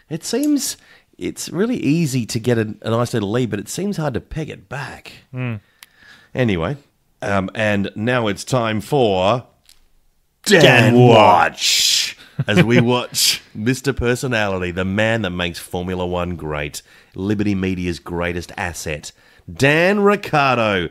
It seems it's really easy to get a nice little lead, but it seems hard to peg it back. Anyway, and now it's time for Dan Watch. As we watch Mr. Personality, the man that makes Formula One great, Liberty Media's greatest asset, Dan Ricciardo.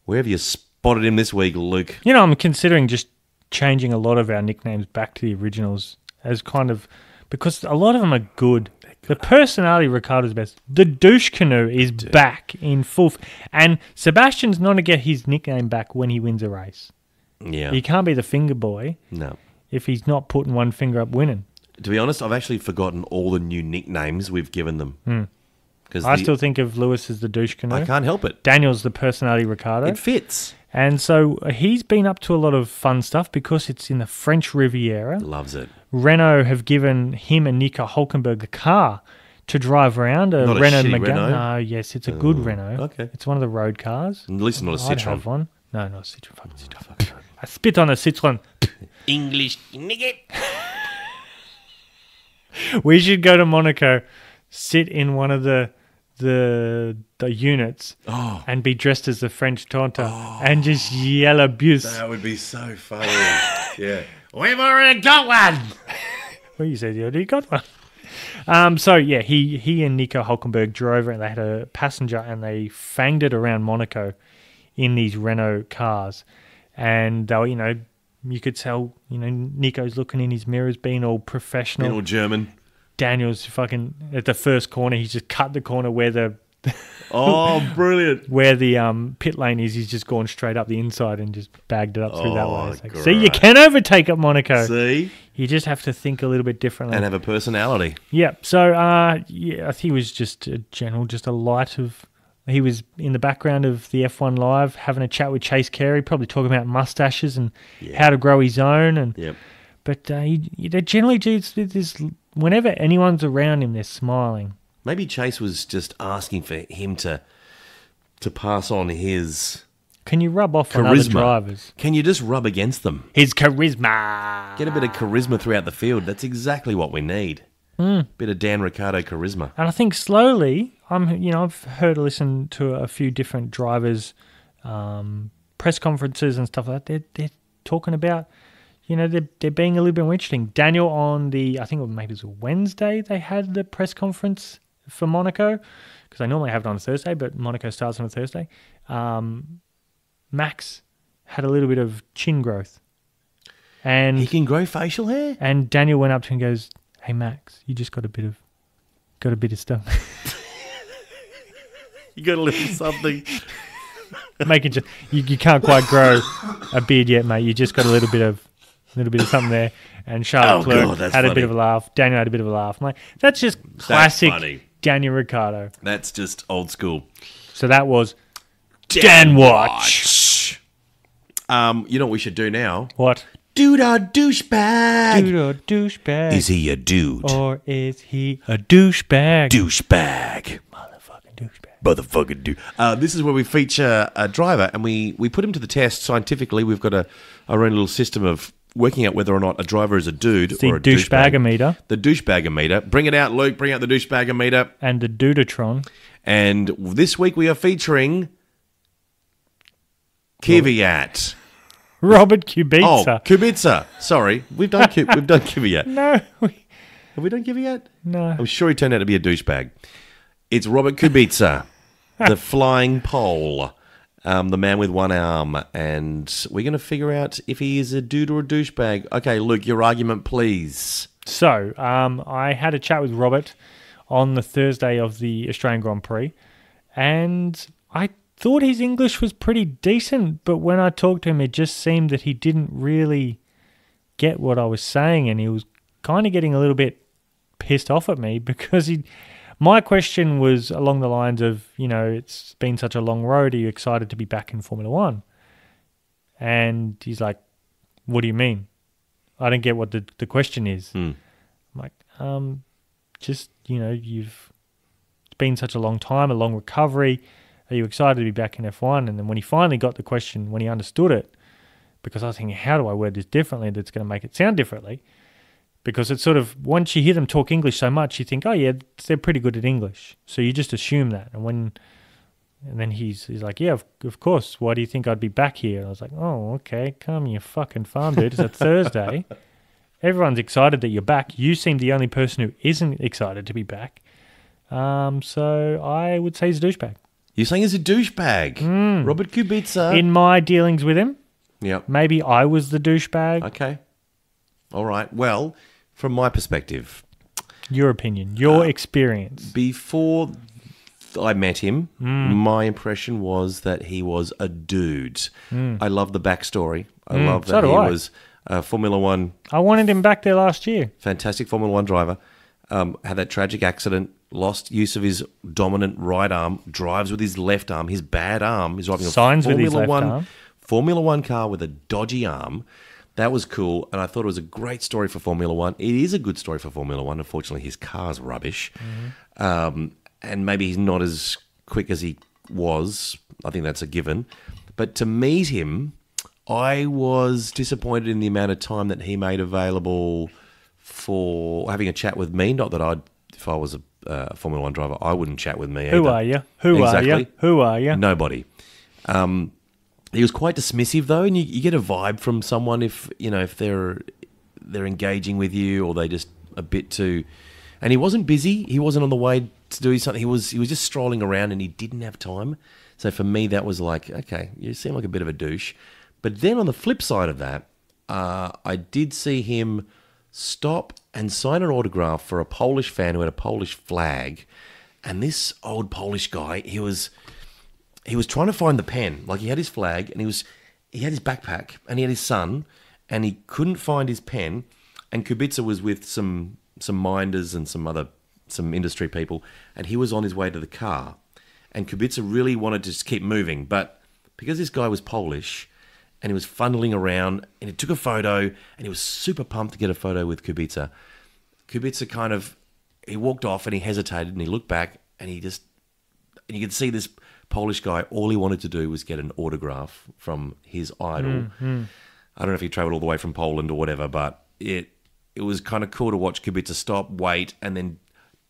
Where have you spotted him this week, Luke? You know, I'm considering just changing a lot of our nicknames back to the originals as kind of... Because a lot of them are good. The Personality Ricciardo's best. The Douche Canoe is back in full... And Sebastian's not going to get his nickname back when he wins a race. Yeah. He can't be the finger boy No. if he's not putting one finger up winning. To be honest, I've actually forgotten all the new nicknames we've given them. Because I still think of Lewis as the Douche Canoe. I can't help it. Daniel's the Personality Ricciardo. It fits. And so he's been up to a lot of fun stuff because it's in the French Riviera. Loves it. Renault have given him and Nico Hulkenberg a car to drive around. Not a Renault shitty Megane. Renault? No, yes, it's a good Renault. okay. It's one of the road cars. At least not a I'd Citroen. have one. No, not a Citroen. Fucking Citroen. I spit on a Citroen. English nigget. We should go to Monaco, sit in one of the units and be dressed as the French Tonta and just yell abuse. That would be so funny. Yeah. We've already got one. Well, you said you already got one. So, yeah, he and Nico Hulkenberg drove and they had a passenger and they fanged it around Monaco in these Renault cars. And they were, you know, you could tell, you know, Nico's looking in his mirrors, being all professional. Being all German. Daniel's fucking at the first corner. He's just cut the corner where the Brilliant. where the pit lane is. He's just gone straight up the inside and just bagged it up through that way. It's like, see, you can overtake at Monaco. See? You just have to think a little bit differently And have a personality. Yeah. So I think he was just a general, just a light of. He was in the background of the F1 Live having a chat with Chase Carey, probably talking about mustaches and how to grow his own. And but they generally do this. Whenever anyone's around him, they're smiling. Maybe Chase was just asking for him to pass on his Can you rub off on other charisma. drivers? Can you just rub against them? His charisma. Get a bit of charisma throughout the field. That's exactly what we need. Bit of Dan Ricciardo charisma. And I think slowly, I've heard or listened to a few different drivers' press conferences and stuff like that. They're talking about, they're being a little bit more interesting. Daniel on I think maybe it was a Wednesday, they had the press conference for Monaco, because they normally have it on a Thursday, but Monaco starts on a Thursday. Max had a little bit of chin growth. And He can grow facial hair? And Daniel went up to him and goes, "Hey Max, you just got a bit of stuff." You got a little something. Making just you can't quite grow a beard yet, mate. You just got a little bit of something there. And Charlotte Clerc had a bit of a laugh. Daniel had a bit of a laugh. Mate, that's just classic funny. Daniel Ricciardo. That's just old school. So that was Dan Watch. You know what we should do now? What? Dude or douchebag. Dude or douchebag? Is he a dude? Or is he a douchebag? Douchebag. Motherfucking douchebag. Motherfucking dude. This is where we feature a driver and we put him to the test scientifically. We've got our own little system of working out whether or not a driver is a dude or a douchebag. Douchebag-o-meter. The douchebag-o-meter. Bring it out, Luke. Bring out the douchebag-o-meter. And the Dudatron. And this week we are featuring Kvyat. Robert Kubica. Oh, Kubica. Sorry. We've done Kvyat. No. Have we done Kvyat? No. I'm sure he turned out to be a douchebag. It's Robert Kubica, the flying pole, the man with one arm. And we're going to figure out if he is a dude or a douchebag. Okay, Luke, your argument, please. So, I had a chat with Robert on the Thursday of the Australian Grand Prix, and I thought his English was pretty decent, but when I talked to him, it just seemed that he didn't really get what I was saying, and he was kind of getting a little bit pissed off at me because my question was along the lines of, it's been such a long road. Are you excited to be back in Formula One? And he's like, what do you mean? I don't get what the question is. I'm like, just, it's been such a long time, a long recovery. Are you excited to be back in F1? And then when he finally got the question, when he understood it, because I was thinking, how do I word this differently that's going to make it sound differently? Because it's sort of, once you hear them talk English so much, you think, oh yeah, they're pretty good at English. So you just assume that. And then he's like, yeah, of course. Why do you think I'd be back here? And I was like, oh, okay, calm your fucking farm, dude. It's a Thursday. Everyone's excited that you're back. You seem the only person who isn't excited to be back. So I would say he's a douchebag. You're saying he's a douchebag? Robert Kubica. In my dealings with him, yep. Maybe I was the douchebag. Okay. All right. Well, from my perspective, your opinion, your experience. Before I met him, my impression was that he was a dude. I love the backstory. I love that he was a Formula One. I wanted him back there last year. Fantastic Formula One driver. Had that tragic accident, lost use of his dominant right arm, drives with his left arm, his bad arm. He's driving a Formula One car with a dodgy arm. That was cool, and I thought it was a great story for Formula One. It is a good story for Formula One. Unfortunately, his car's rubbish, and maybe he's not as quick as he was. I think that's a given. But to meet him, I was disappointed in the amount of time that he made available for having a chat with me. Not that if I was a Formula One driver, I wouldn't chat with me either. Who are you? Who are you? Who are you? Nobody. He was quite dismissive though, and you get a vibe from someone if they're engaging with you or they just a bit too. And he wasn't busy. He wasn't on the way to do something. He was just strolling around, and he didn't have time. So for me, that was like, okay, you seem like a bit of a douche. But then on the flip side of that, I did see him stop and sign an autograph for a Polish fan who had a Polish flag. And this old Polish guy, he was trying to find the pen. Like, he had his flag, and he had his backpack, and he had his son, and he couldn't find his pen. And Kubica was with some minders and some industry people, and he was on his way to the car. And Kubica really wanted to just keep moving, but because this guy was Polish, and he was funneling around, and he took a photo, and he was super pumped to get a photo with Kubica. Kubica he walked off, and he hesitated, and he looked back, and you could see this Polish guy, all he wanted to do was get an autograph from his idol. I don't know if he travelled all the way from Poland or whatever, but it was kind of cool to watch Kubica stop, wait, and then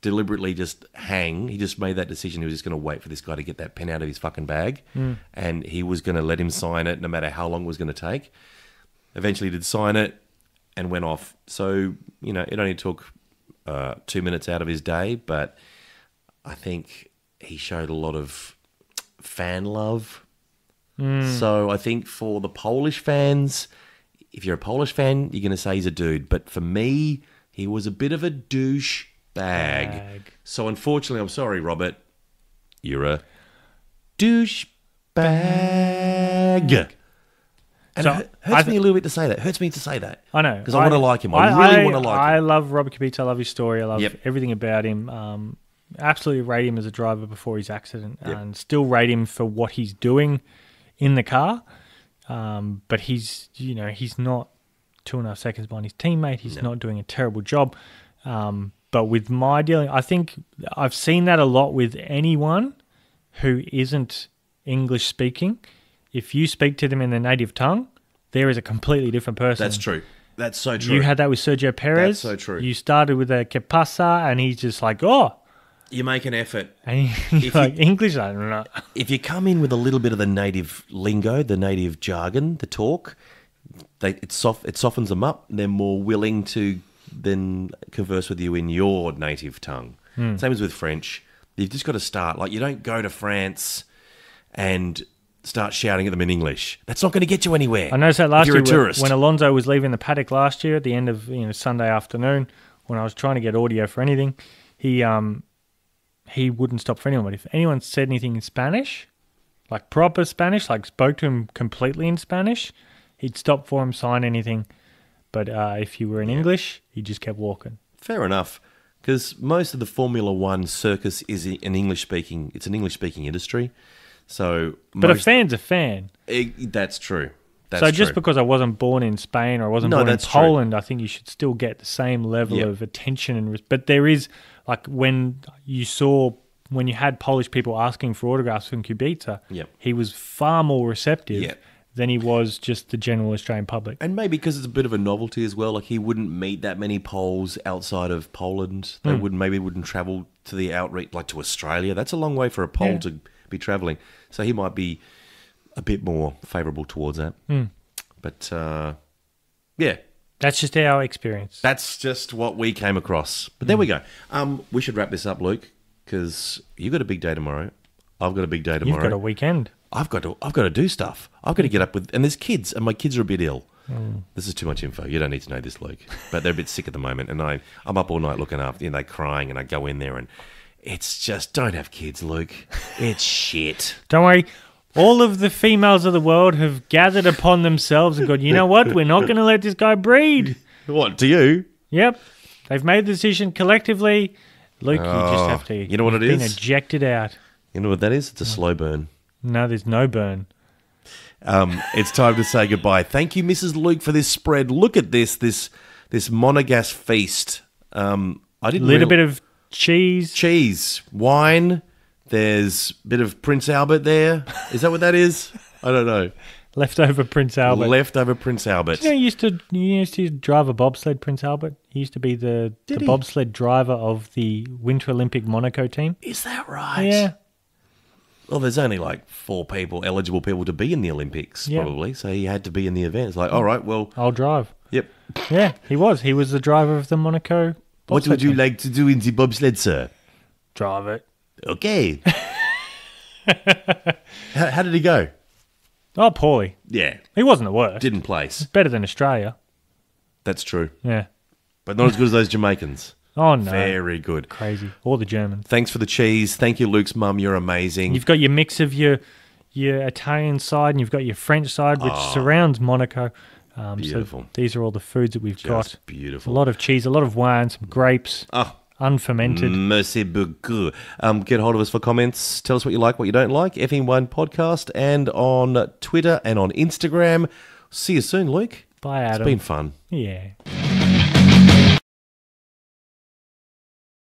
deliberately just hang. He just made that decision. He was just going to wait for this guy to get that pen out of his fucking bag, and he was going to let him sign it no matter how long it was going to take. Eventually he did sign it and went off. So, it only took 2 minutes out of his day, but I think he showed a lot of fan love. So I think for the Polish fans, if you're a Polish fan, you're going to say he's a dude. But for me, he was a bit of a douche bag. So unfortunately, I'm sorry, Robert, you're a douche bag. And so it hurts me a little bit to say that. It hurts me to say that. I know. Because I want to like him. I really want to like him. I love Robert Kubica. I love his story. I love everything about him. Absolutely rate him as a driver before his accident, and still rate him for what he's doing in the car. But he's not 2.5 seconds behind his teammate. He's not doing a terrible job. But with my dealing, I think I've seen that a lot with anyone who isn't English speaking. If you speak to them in their native tongue, there is a completely different person. That's true. That's so true. You had that with Sergio Perez. That's so true. You started with a que pasa, and he's just like, oh. You make an effort. And he's like, English, I don't know. If you come in with a little bit of the native lingo, the native jargon, the talk, it softens them up. They're more willing to then converse with you in your native tongue. Same as with French. You've just got to start. Like, you don't go to France and start shouting at them in English. That's not going to get you anywhere. I noticed that last year tourist. when Alonso was leaving the paddock last year at the end of Sunday afternoon, when I was trying to get audio for anything, he wouldn't stop for anyone. But if anyone said anything in Spanish, like proper Spanish, like spoke to him completely in Spanish, he'd stop for him, sign anything. But if you were in English, he just kept walking. Fair enough, because most of the Formula One circus is an English-speaking. It's an English-speaking industry, so. But a fan's a fan. That's true. So just because I wasn't born in Spain or I wasn't born in Poland, I think you should still get the same level of attention and. But there is like when you had Polish people asking for autographs from Kubica, he was far more receptive. Yep. Than he was just the general Australian public. And maybe because it's a bit of a novelty as well, like he wouldn't meet that many Poles outside of Poland. They wouldn't travel to the outreach, like to Australia. That's a long way for a Pole to be travelling. So he might be a bit more favourable towards that. But, yeah. That's just our experience. That's just what we came across. But there we go. We should wrap this up, Luke, because you've got a big day tomorrow. I've got a big day tomorrow. You've got a weekend. I've got to do stuff. I've got to get up with, and there's kids, and my kids are a bit ill. This is too much info. You don't need to know this, Luke. But they're a bit sick at the moment, and I'm up all night looking after. They're crying, and I go in there, and it's just don't have kids, Luke. It's shit. Don't worry. All of the females of the world have gathered upon themselves and gone, you know what? We're not going to let this guy breed. What, to you? Yep. They've made the decision collectively. Luke, you just have to. You know what it is? Been ejected out. You know what that is? It's a slow burn. No, there's no burn. It's time to say goodbye. Thank you, Mrs. Luke, for this spread. Look at this monogas feast. Little bit of cheese, wine. There's a bit of Prince Albert there. Is that what that is? I don't know. Leftover Prince Albert. You know, you used to drive a bobsled, Prince Albert. He used to be the bobsled driver of the Winter Olympic Monaco team. Is that right? Yeah. Well, there's only like 4 eligible people to be in the Olympics, probably. So he had to be in the event. It's like, all right, well. I'll drive. Yep. Yeah, he was. He was the driver of the Monaco bobsled What would you team. like to do in the bobsled, sir? Drive it. Okay. How did he go? Oh, poorly. Yeah. He wasn't the worst. Didn't place. Better than Australia. That's true. Yeah. But not as good as those Jamaicans. Oh, no. Very good. Crazy. Or the Germans. Thanks for the cheese. Thank you, Luke's mum. You're amazing. You've got your mix of your Italian side and you've got your French side, which surrounds Monaco. Beautiful. So these are all the foods that we've got. Beautiful. A lot of cheese, a lot of wine, some grapes. Unfermented. Merci beaucoup. Get hold of us for comments. Tell us what you like, what you don't like. Effing One Podcast, and on Twitter and on Instagram. See you soon, Luke. Bye, Adam. It's been fun. Yeah.